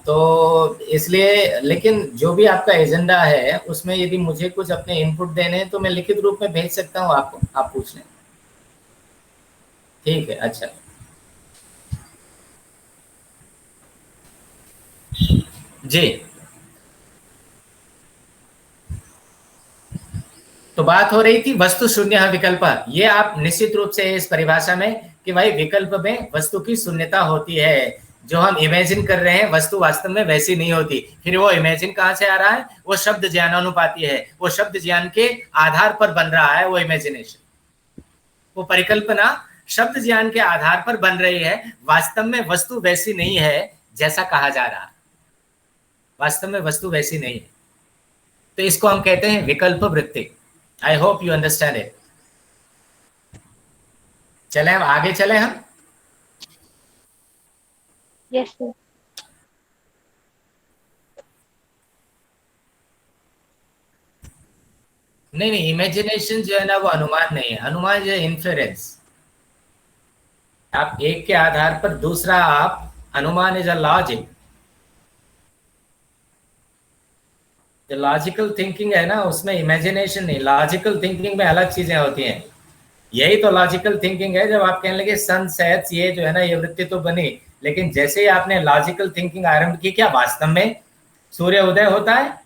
तो इसलिए, लेकिन जो भी आपका एजेंडा है उसमें यदि मुझे कुछ अपने इनपुट देने हैं तो मैं लिखित रूप में भेज सकता हूँ आपको, आप पूछ लें। ठीक है, अच्छा जी। तो बात हो रही थी वस्तु शून्य विकल्प। ये आप निश्चित रूप से इस परिभाषा में कि भाई विकल्प में वस्तु की शून्यता होती है। जो हम इमेजिन कर रहे हैं वस्तु वास्तव में वैसी नहीं होती। फिर वो इमेजिन कहाँ से आ रहा है? वो शब्द ज्ञानानुपाती है, वो शब्द ज्ञान के आधार पर बन रहा है वो इमेजिनेशन, वो परिकल्पना शब्द ज्ञान के आधार पर बन रही है, वास्तव में वस्तु वैसी नहीं है जैसा कहा जा रहा है। वास्तव में वस्तु वैसी नहीं है। तो इसको हम कहते हैं विकल्प वृत्ति। I hope you understand it. चले हम आगे चले हम। Yes sir. नहीं नहीं, इमेजिनेशन जो है ना वो अनुमान नहीं है। अनुमान जो है इन्फेरेंस। आप एक के आधार पर दूसरा आप अनुमान इज अ लॉजिक। जो लॉजिकल थिंकिंग है ना उसमें इमेजिनेशन नहीं, लॉजिकल थिंकिंग में अलग चीजें होती हैं। यही तो लॉजिकल थिंकिंग है। जब आप कहने लगे सन सेट्स, ये जो है ना ये वृत्ति तो बनी, लेकिन जैसे ही आपने लॉजिकल थिंकिंग आरंभ की, क्या वास्तव में सूर्य उदय होता है?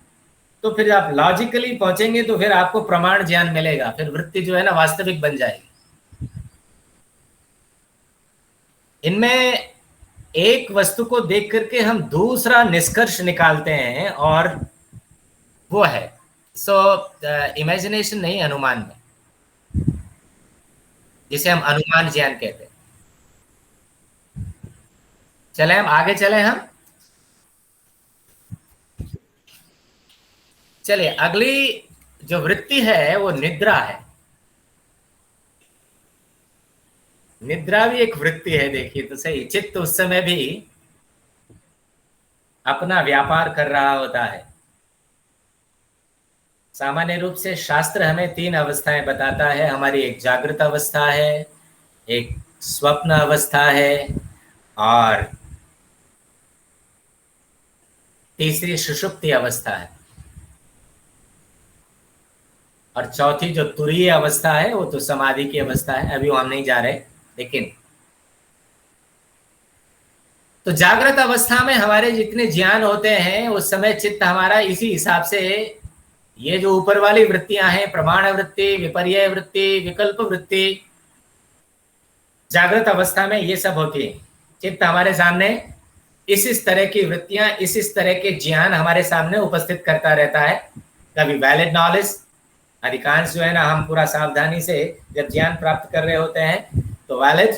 तो फिर आप लॉजिकली पहुंचेंगे तो फिर आपको प्रमाण ज्ञान मिलेगा, फिर वृत्ति जो है ना वास्तविक बन जाएगी। इनमें एक वस्तु को देख करके हम दूसरा निष्कर्ष निकालते हैं और वो है इमेजिनेशन नहीं, अनुमान में, जिसे हम अनुमान ज्ञान कहते हैं। चले हम आगे चले हम। चलिए अगली जो वृत्ति है वो निद्रा है। निद्रा भी एक वृत्ति है। देखिए तो सही, चित्त उस समय भी अपना व्यापार कर रहा होता है। सामान्य रूप से शास्त्र हमें 3 अवस्थाएं बताता है। हमारी एक जागृत अवस्था है, एक स्वप्न अवस्था है, और तीसरी सुषुप्ति अवस्था है, और चौथी जो तुरीय अवस्था है वो तो समाधि की अवस्था है। अभी हम नहीं जा रहे, लेकिन तो जागृत अवस्था में हमारे जितने ज्ञान होते हैं उस समय चित्त हमारा इसी हिसाब से, ये जो ऊपर वाली वृत्तियां हैं, प्रमाण वृत्ति, विपर्यय वृत्ति, विकल्प वृत्ति, जागृत अवस्था में ये सब होती है। चित्त हमारे सामने इस तरह की वृत्तियां, इस तरह के ज्ञान हमारे सामने उपस्थित करता रहता है। कभी वैलिड नॉलेज, अधिकांश जो है ना हम पूरा सावधानी से जब ज्ञान प्राप्त कर रहे होते हैं तो वैलिड,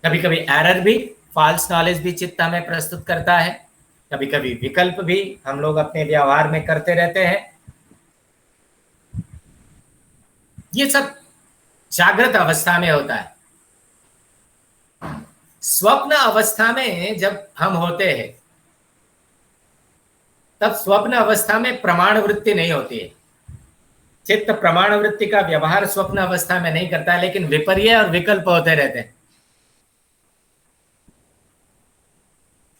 कभी कभी एरर भी, फॉल्स नॉलेज भी चित्त हमें प्रस्तुत करता है। कभी कभी विकल्प भी हम लोग अपने व्यवहार में करते रहते हैं। ये सब जागृत अवस्था में होता है। स्वप्न अवस्था में जब हम होते हैं तब स्वप्न अवस्था में प्रमाण वृत्ति नहीं होती है। चित्त प्रमाण वृत्ति का व्यवहार स्वप्न अवस्था में नहीं करता है, लेकिन विपर्यय और विकल्प होते रहते हैं।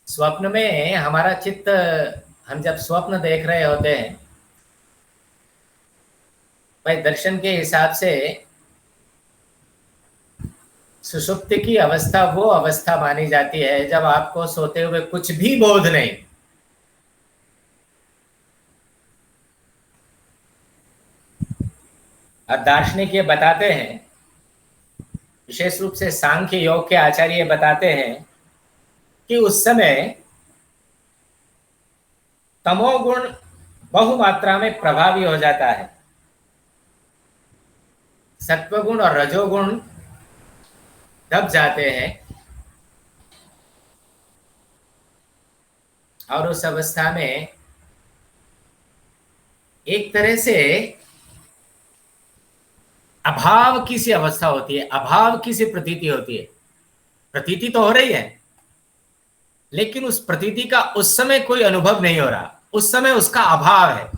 स्वप्न में हमारा चित्त, हम जब स्वप्न देख रहे होते हैं, भाई दर्शन के हिसाब से सुषुप्ति की अवस्था वो अवस्था मानी जाती है जब आपको सोते हुए कुछ भी बोध नहीं। और दार्शनिक ये बताते हैं, विशेष रूप से सांख्य योग के आचार्य बताते हैं कि उस समय तमोगुण बहुमात्रा में प्रभावी हो जाता है। सत्वगुण और रजोगुण दब जाते हैं, और उस अवस्था में एक तरह से अभाव की सी अवस्था होती है, अभाव की सी प्रतीति होती है। प्रतीति तो हो रही है, लेकिन उस प्रतीति का उस समय कोई अनुभव नहीं हो रहा, उस समय उसका अभाव है।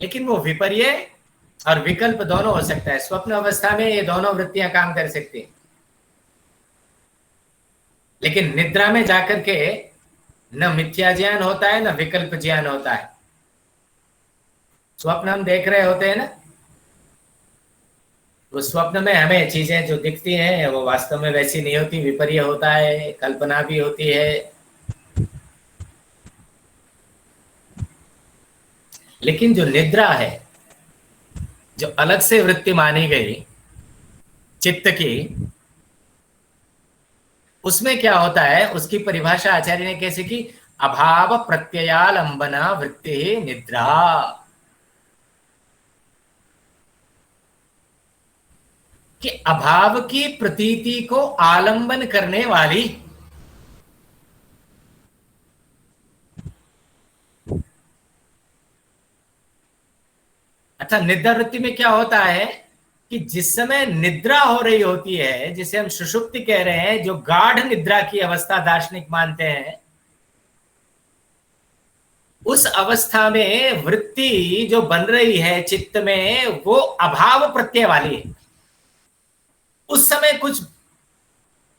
लेकिन वो विपर्यय और विकल्प दोनों हो सकता है। स्वप्न अवस्था में ये दोनों वृत्तियां काम कर सकती हैं, लेकिन निद्रा में जाकर के न मिथ्या ज्ञान होता है न विकल्प ज्ञान होता है। स्वप्न हम देख रहे होते हैं ना, उस स्वप्न में हमें चीजें जो दिखती हैं वो वास्तव में वैसी नहीं होती, विपर्य होता है, कल्पना भी होती है। लेकिन जो निद्रा है, जो अलग से वृत्ति मानी गई चित्त की, उसमें क्या होता है, उसकी परिभाषा आचार्य ने कैसे की, अभाव प्रत्ययालंबना वृत्ति निद्रा। कि अभाव की प्रतीति को आलंबन करने वाली, अच्छा निद्रा वृत्ति में क्या होता है कि जिस समय निद्रा हो रही होती है, जिसे हम सुषुप्ति कह रहे हैं, जो गाढ़ निद्रा की अवस्था दार्शनिक मानते हैं, उस अवस्था में वृत्ति जो बन रही है चित्त में वो अभाव प्रत्यय वाली है। उस समय कुछ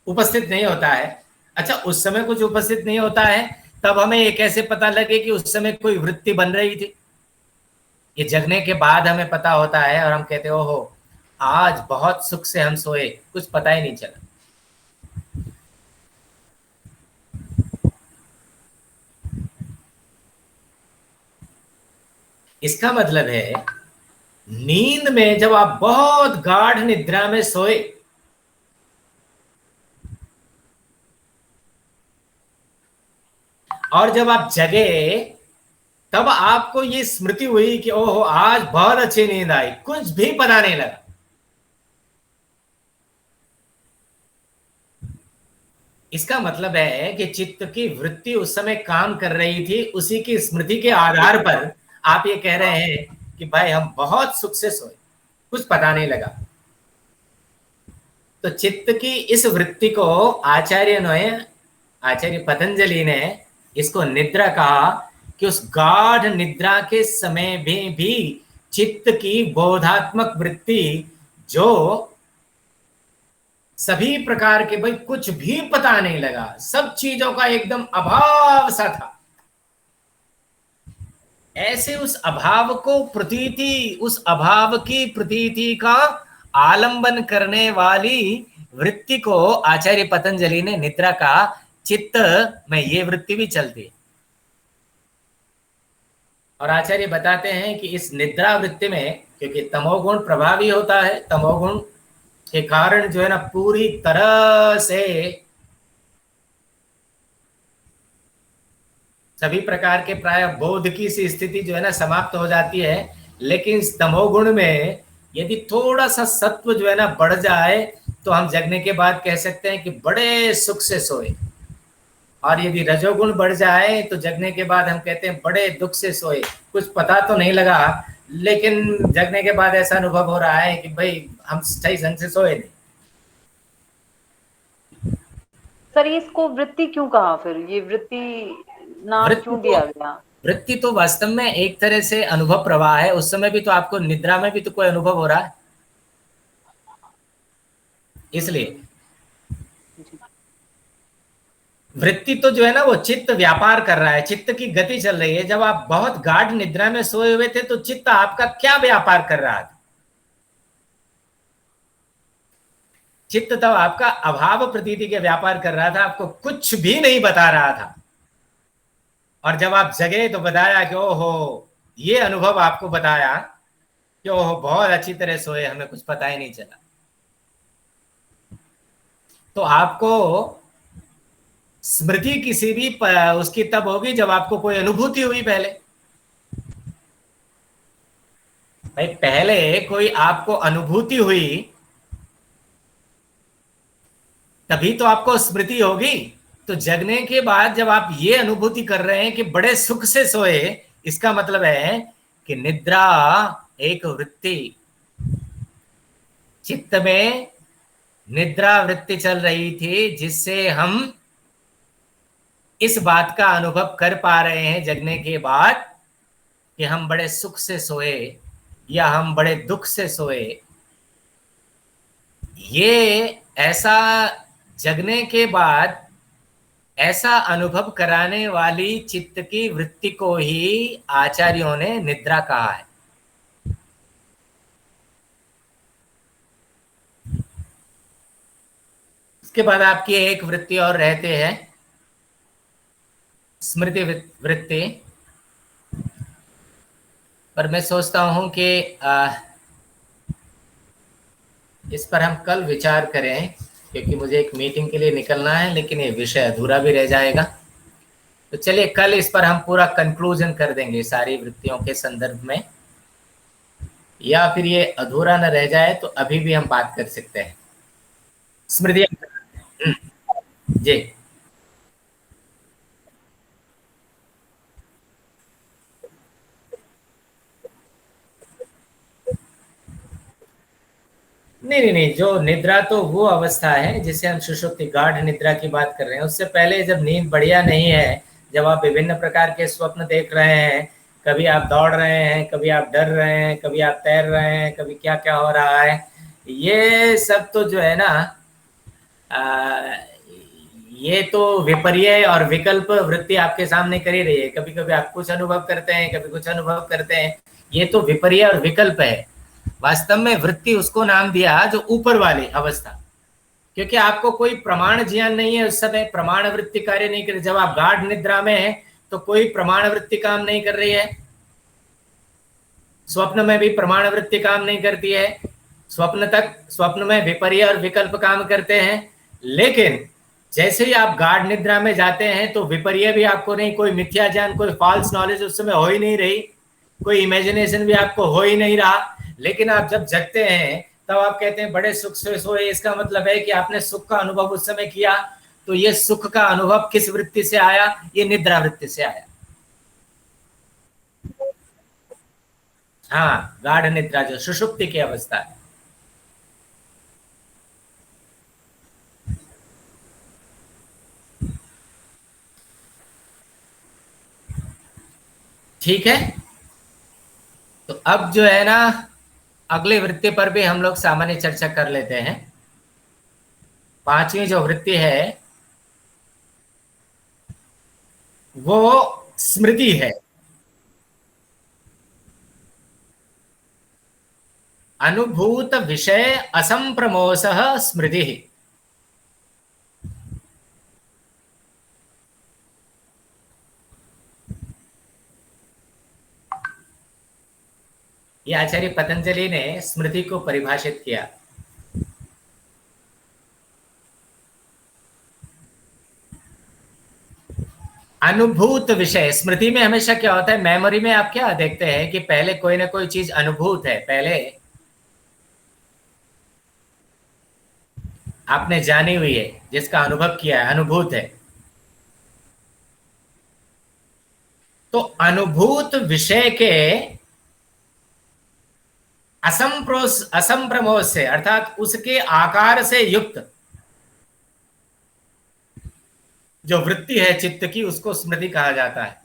उपस्थित नहीं होता है। अच्छा, उस समय कुछ उपस्थित नहीं होता है, तब हमें ये कैसे पता लगे कि उस समय कोई वृत्ति बन रही थी? ये जगने के बाद हमें पता होता है और हम कहते हो आज बहुत सुख से हम सोए, कुछ पता ही नहीं चला। इसका मतलब है नींद में जब आप बहुत गाढ़ निद्रा में सोए, और जब आप जगे तब आपको ये स्मृति हुई कि ओहो आज बहुत अच्छी नींद आई, कुछ भी पता नहीं लगा। इसका मतलब है कि चित्त की वृत्ति उस समय काम कर रही थी, उसी की स्मृति के आधार पर आप ये कह रहे हैं कि भाई हम बहुत सुख से सोए, कुछ पता नहीं लगा। तो चित्त की इस वृत्ति को आचार्य पतंजलि ने इसको निद्रा कहा कि उस गाढ़ निद्रा के समय में भी चित्त की बोधात्मक वृत्ति, जो सभी प्रकार के, भाई कुछ भी पता नहीं लगा, सब चीजों का एकदम अभाव सा था, ऐसे उस अभाव को प्रतीति, उस अभाव की प्रतीति का आलंबन करने वाली वृत्ति को आचार्य पतंजलि ने निद्रा का। चित्त में ये वृत्ति भी चलती है। और आचार्य बताते हैं कि इस निद्रा वृत्ति में, क्योंकि तमोगुण प्रभावी होता है, तमोगुण के कारण जो है ना पूरी तरह से सभी प्रकार के प्राय बोध की सी स्थिति जो है ना समाप्त हो जाती है। लेकिन इस तमोगुण में यदि थोड़ा सा सत्व जो है ना बढ़ जाए तो हम जगने के बाद कह सकते हैं कि बड़े सुख से सोए, और यदि रजोगुण बढ़ जाए तो जगने के बाद हम कहते हैं बड़े दुख से सोए, कुछ पता तो नहीं लगा लेकिन जगने के बाद ऐसा अनुभव हो रहा है कि भाई हम सही ढंग से सोए नहीं। सर इसको वृत्ति क्यों कहा, फिर ये वृत्ति नाम क्यों दिया गया? वृत्ति तो वास्तव में एक तरह से अनुभव प्रवाह है। उस समय भी तो आपको निद्रा में भी तो कोई अनुभव हो रहा है, इसलिए वृत्ति तो जो है ना वो चित्त व्यापार कर रहा है, चित्त की गति चल रही है। जब आप बहुत गाढ़ निद्रा में सोए हुए थे तो चित्त आपका क्या व्यापार कर रहा था? चित्त तो आपका अभाव प्रतीति के व्यापार कर रहा था, आपको कुछ भी नहीं बता रहा था। और जब आप जगे तो बताया कि ओहो, ये अनुभव आपको बताया कि ओहो बहुत अच्छी तरह सोए, हमें कुछ पता ही नहीं चला। तो आपको स्मृति किसी भी उसकी तब होगी जब आपको कोई अनुभूति हुई। पहले भाई पहले कोई आपको अनुभूति हुई तभी तो आपको स्मृति होगी। तो जगने के बाद जब आप ये अनुभूति कर रहे हैं कि बड़े सुख से सोए, इसका मतलब है कि निद्रा एक वृत्ति, चित्त में निद्रा वृत्ति चल रही थी, जिससे हम इस बात का अनुभव कर पा रहे हैं जगने के बाद कि हम बड़े सुख से सोए या हम बड़े दुख से सोए। ये ऐसा जगने के बाद ऐसा अनुभव कराने वाली चित्त की वृत्ति को ही आचार्यों ने निद्रा कहा है। उसके बाद आपकी एक वृत्ति और रहते हैं, स्मृति वृत्ति। पर मैं सोचता हूं कि इस पर हम कल विचार करें, क्योंकि मुझे एक मीटिंग के लिए निकलना है, लेकिन ये विषय अधूरा भी रह जाएगा। तो चलिए कल इस पर हम पूरा कंक्लूजन कर देंगे सारी वृत्तियों के संदर्भ में, या फिर ये अधूरा न रह जाए तो अभी भी हम बात कर सकते हैं। स्मृति। जी। नहीं नहीं नहीं, जो निद्रा तो वो अवस्था है जिसे हम सुषुप्ति गाढ़ निद्रा की बात कर रहे हैं। उससे पहले जब नींद बढ़िया नहीं है, जब आप विभिन्न प्रकार के स्वप्न देख रहे हैं, कभी आप दौड़ रहे हैं, कभी आप डर रहे हैं, कभी आप तैर रहे हैं, कभी क्या क्या हो रहा है, ये सब तो जो है ना, आ, ये तो विपर्य और विकल्प वृत्ति आपके सामने कर ही रही है। कभी कभी आप कुछ अनुभव करते हैं, कभी कुछ अनुभव करते हैं, ये तो विपर्य और विकल्प है। वास्तव में वृत्ति उसको नाम दिया जो ऊपर वाली अवस्था, क्योंकि आपको कोई प्रमाण ज्ञान नहीं है। उस समय प्रमाण वृत्ति कार्य नहीं कर रही। जब आप गाढ़ निद्रा में है तो कोई प्रमाण वृत्ति काम नहीं कर रही है। स्वप्न में भी प्रमाण वृत्ति काम नहीं करती है। स्वप्न में विपर्य और विकल्प काम करते हैं। लेकिन जैसे ही आप गाढ़ निद्रा में जाते हैं तो विपर्य भी आपको नहीं, कोई मिथ्या ज्ञान, कोई फॉल्स नॉलेज उस समय हो ही नहीं रही, कोई इमेजिनेशन भी आपको हो ही नहीं रहा। लेकिन आप जब जगते हैं तब आप कहते हैं बड़े सुख से सोए। इसका मतलब है कि आपने सुख का अनुभव उस समय किया। तो ये सुख का अनुभव किस वृत्ति से आया? ये निद्रा वृत्ति से आया। हाँ, गाढ़ निद्रा जो सुषुप्ति की अवस्था है। ठीक है, तो अब जो है ना, अगली वृत्ति पर भी हम लोग सामान्य चर्चा कर लेते हैं। पांचवी जो वृत्ति है वो स्मृति है। अनुभूत विषय असंप्रमोसः स्मृति। ये आचार्य पतंजलि ने स्मृति को परिभाषित किया। अनुभूत विषय। स्मृति में हमेशा क्या होता है, मेमोरी में आप क्या देखते हैं कि पहले कोई ना कोई चीज अनुभूत है, पहले आपने जानी हुई है, जिसका अनुभव किया है, अनुभूत है। तो अनुभूत विषय के असंप्रमोद से, अर्थात उसके आकार से युक्त जो वृत्ति है चित्त की, उसको स्मृति कहा जाता है।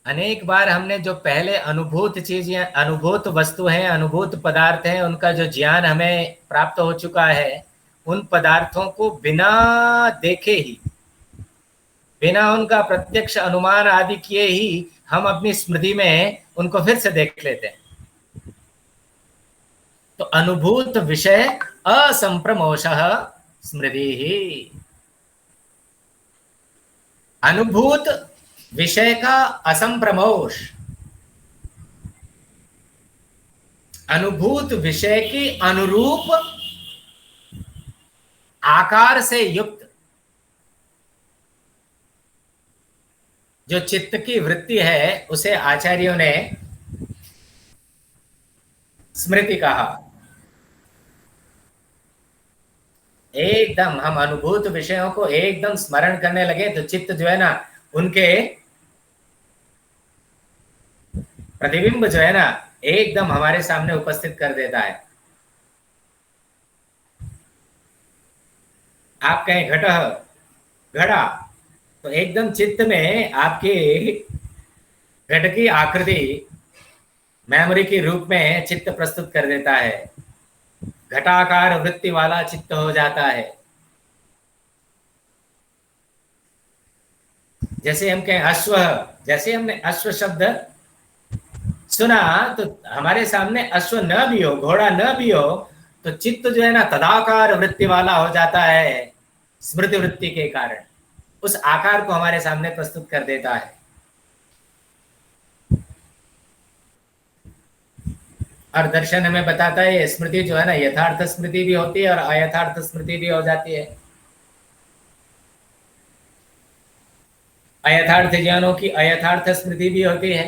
अनेक बार हमने जो पहले अनुभूत चीज या अनुभूत वस्तु है, अनुभूत पदार्थ है, उनका जो ज्ञान हमें प्राप्त हो चुका है, उन पदार्थों को बिना देखे ही, बिना उनका प्रत्यक्ष अनुमान आदि किए ही हम अपनी स्मृति में उनको फिर से देख लेते हैं। तो अनुभूत विषय असंप्रमोषः स्मृति ही। अनुभूत विषय का असंप्रमोष, अनुभूत विषय की अनुरूप आकार से युक्त जो चित्त की वृत्ति है, उसे आचार्यों ने स्मृति कहा। एकदम हम अनुभूत विषयों को एकदम स्मरण करने लगे तो चित्त जो है ना, उनके प्रतिबिंब जो है ना, एकदम हमारे सामने उपस्थित कर देता है। आप कहें घट घड़ा, तो एकदम चित्त में आपकी घट की आकृति मेमोरी के रूप में चित्त प्रस्तुत कर देता है। घटाकार वृत्ति वाला चित्त हो जाता है। जैसे हम कहें अश्व, जैसे हमने अश्व शब्द सुना तो हमारे सामने अश्व न भी हो, घोड़ा न भी हो, तो चित्त जो है ना तदाकार वृत्ति वाला हो जाता है। स्मृति वृत्ति के कारण उस आकार को हमारे सामने प्रस्तुत कर देता है। और दर्शन हमें बताता है स्मृति जो है ना, यथार्थ स्मृति भी होती है और अयथार्थ स्मृति भी हो जाती है। अयथार्थ ज्ञानों की अयथार्थ स्मृति भी होती है।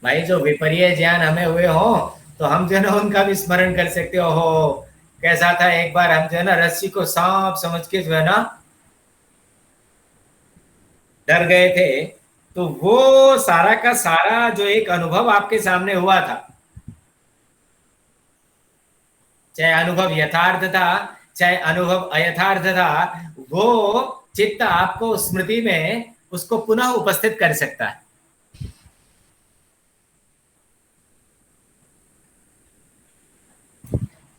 भाई जो विपर्य ज्ञान हमें हुए हो तो हम जो है ना उनका भी स्मरण कर सकते हो। कैसा था, एक बार हम जो है ना रस्सी को सांप समझ के जो है ना डर गए थे, तो वो सारा का सारा जो एक अनुभव आपके सामने हुआ था, चाहे अनुभव यथार्थ था चाहे अनुभव अयथार्थ था, वो चित्त आपको स्मृति में उसको पुनः उपस्थित कर सकता है।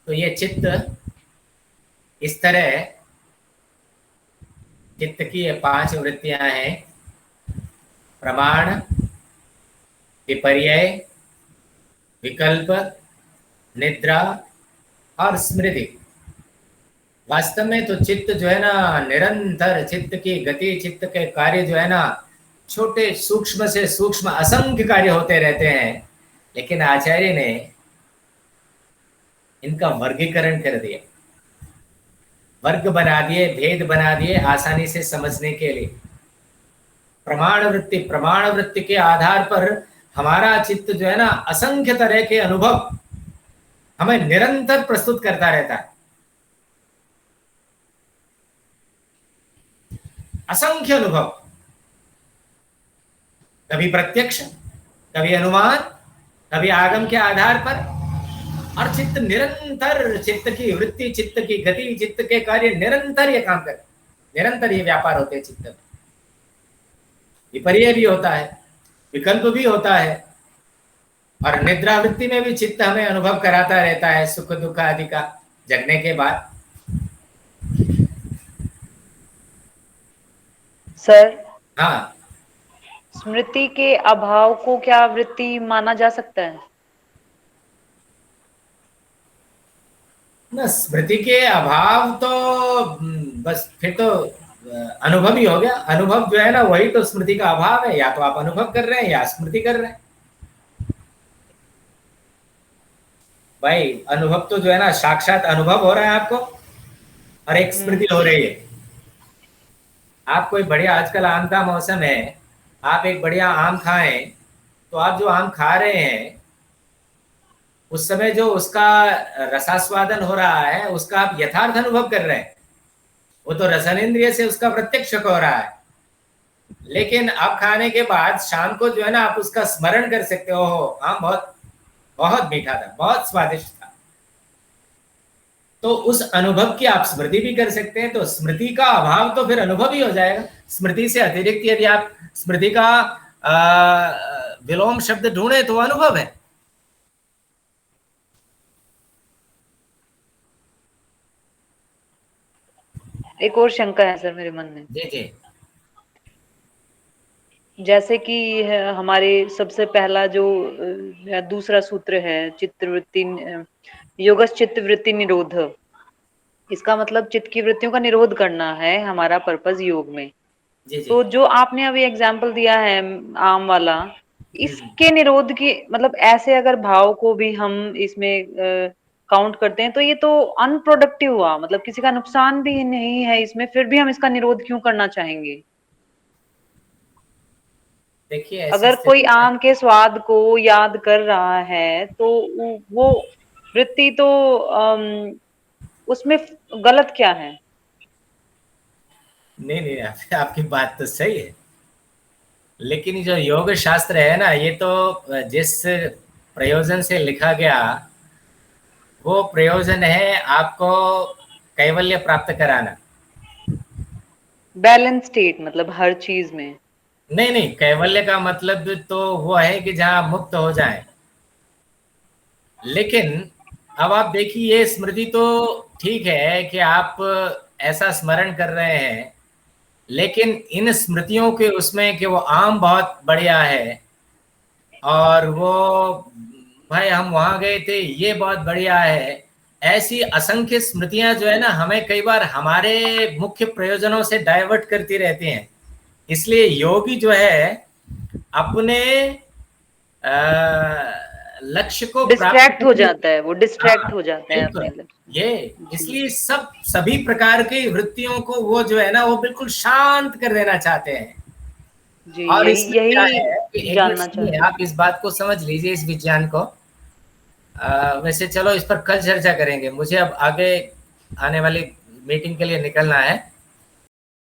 तो ये चित्त इस तरह, चित्त की ये 5 वृत्तियां हैं: प्रमाण, विपर्य, विकल्प, निद्रा और स्मृति। वास्तव में तो चित्त जो है ना निरंतर, चित्त की गति, चित्त के कार्य जो है ना छोटे सूक्ष्म से सूक्ष्म असंख्य कार्य होते रहते हैं, लेकिन आचार्य ने इनका वर्गीकरण कर दिया, वर्ग बना दिए, भेद बना दिए आसानी से समझने के लिए। प्रमाण वृत्ति के आधार पर हमारा चित्त जो है ना असंख्य तरह के अनुभव हमें निरंतर प्रस्तुत करता रहता है। असंख्य अनुभव, कभी प्रत्यक्ष, कभी अनुमान, कभी आगम के आधार पर। और चित्त निरंतर, चित्त की वृत्ति, चित्त की गति, चित्त के कार्य निरंतर ये काम करे, निरंतर ये व्यापार होते हैं चित्त में। विपर्य भी होता है, विकल्प भी होता है, और निद्रा वृत्ति में भी चित्त हमें अनुभव कराता रहता है सुख दुख आदि का जगने के बाद। सर, हाँ, स्मृति के अभाव को क्या वृत्ति माना जा सकता है? ना स्मृति के अभाव तो बस फिर तो अनुभव ही हो गया। अनुभव जो है ना वही तो स्मृति का अभाव है, या तो आप अनुभव कर रहे हैं या स्मृति कर रहे हैं। भाई अनुभव तो जो है ना साक्षात अनुभव हो रहा है आपको, और एक स्मृति हो रही है। आप कोई बढ़िया, आजकल आम का मौसम है, आप एक बढ़िया आम खाएं, तो आप जो आम खा रहे हैं उस समय जो उसका रसास्वादन हो रहा है उसका आप यथार्थ अनुभव कर रहे हैं, वो तो रसनेन्द्रिय से उसका प्रत्यक्ष हो रहा है। लेकिन अब खाने के बाद शाम को जो है ना आप उसका स्मरण कर सकते हो, आम बहुत बहुत मीठा था, बहुत स्वादिष्ट था, तो उस अनुभव की आप स्मृति भी कर सकते हैं। तो स्मृति का अभाव तो फिर अनुभव ही हो जाएगा। स्मृति से अतिरिक्त यदि आप स्मृति का विलोम शब्द ढूंढे तो अनुभव है। एक और शंका है सर मेरे मन में। जी जी। जैसे कि हमारे सबसे पहला जो दूसरा सूत्र है, चित्तवृत्ति, योगस चित्त वृत्ति निरोध। इसका मतलब चित्त की वृत्तियों का निरोध करना है हमारा पर्पस योग में। जी जी। तो जो आपने अभी एग्जाम्पल दिया है आम वाला, इसके निरोध की मतलब ऐसे अगर भाव को भी हम इसमें काउंट करते हैं तो ये तो अनप्रोडक्टिव हुआ, मतलब किसी का नुकसान भी नहीं है इसमें, फिर भी हम इसका निरोध क्यों करना चाहेंगे? देखिए ऐसी अगर कोई स्थिति है। आम के स्वाद को याद कर रहा है तो वो वृत्ति तो उसमें गलत क्या है? नहीं नहीं, आपकी बात तो सही है, लेकिन जो योग शास्त्र है ना, ये तो जिस प्रयोजन से लिखा गया वो प्रयोजन है आपको कैवल्य प्राप्त कराना। बैलेंस स्टेट मतलब हर चीज में। नहीं नहीं, कैवल्य का मतलब तो वो है कि जहां आप मुक्त हो जाएं। लेकिन अब आप देखिए, ये स्मृति तो ठीक है कि आप ऐसा स्मरण कर रहे हैं, लेकिन इन स्मृतियों के उसमें कि वो आम बहुत बढ़िया है, और वो भाई हम वहां गए थे ये बहुत बढ़िया है, ऐसी असंख्य स्मृतियां जो है ना हमें कई बार हमारे मुख्य प्रयोजनों से डाइवर्ट करती रहती हैं। इसलिए योगी जो है अपने लक्ष्य को डिस्ट्रैक्ट हो करने- जाता है, वो डिस्ट्रैक्ट हाँ, हो जाता है बिल्कुल। अपने लिए। ये जी इसलिए सभी प्रकार की वृत्तियों को वो जो है ना वो बिल्कुल शांत कर देना चाहते हैं। जी, और यही इसमें क्या है कि यही एक मिनट जानना सुनिए, चाहते आप इस बात को समझ लीजिए, इस विज्ञान को। वैसे चलो इस पर कल चर्चा करेंगे, मुझे अब आगे आने वाली मीटिंग के लिए निकलना है।